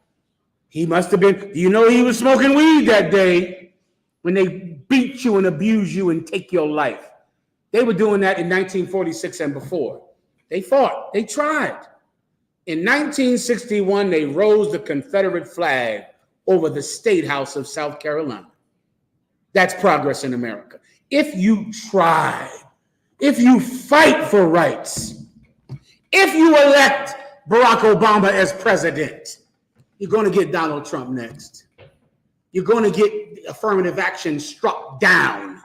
He must have been, do you know he was smoking weed that day when they beat you and abuse you and take your life? They were doing that in 1946 and before. They fought. They tried. In 1961, they rose the Confederate flag over the State House of South Carolina. That's progress in America. If you try, if you fight for rights, if you elect Barack Obama as president, you're going to get Donald Trump next. You're going to get affirmative action struck down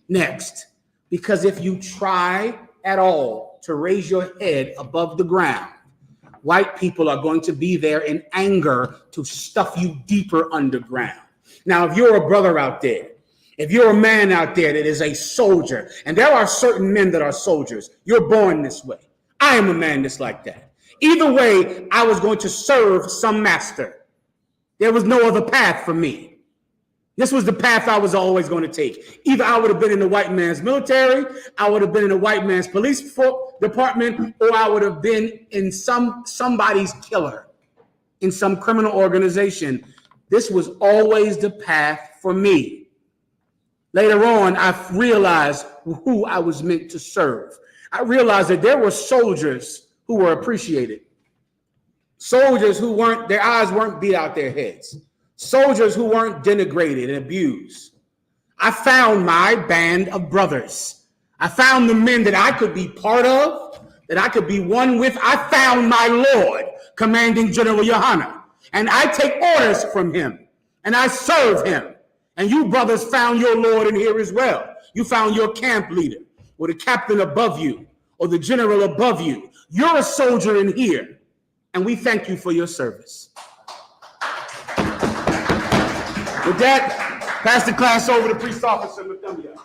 next. Because if you try at all to raise your head above the ground, white people are going to be there in anger to stuff you deeper underground. Now, if you're a brother out there, if you're a man out there that is a soldier, and there are certain men that are soldiers, you're born this way. I am a man that's like that. Either way, I was going to serve some master. There was no other path for me. This was the path I was always going to take. Either I would have been in the white man's military, I would have been in the white man's police department, or I would have been in somebody's killer, in some criminal organization. This was always the path for me. Later on, I realized who I was meant to serve. I realized that there were soldiers who were appreciated. Soldiers who their eyes weren't beat out their heads. Soldiers who weren't denigrated and abused. I found my band of brothers. I found the men that I could be part of, that I could be one with. I found my Lord, Commanding General Yohanna, and I take orders from him, and I serve him. And you brothers found your Lord in here as well. You found your camp leader, or the captain above you, or the general above you. You're a soldier in here, and we thank you for your service. With that, pass the class over to Priest Officer Mahayaman.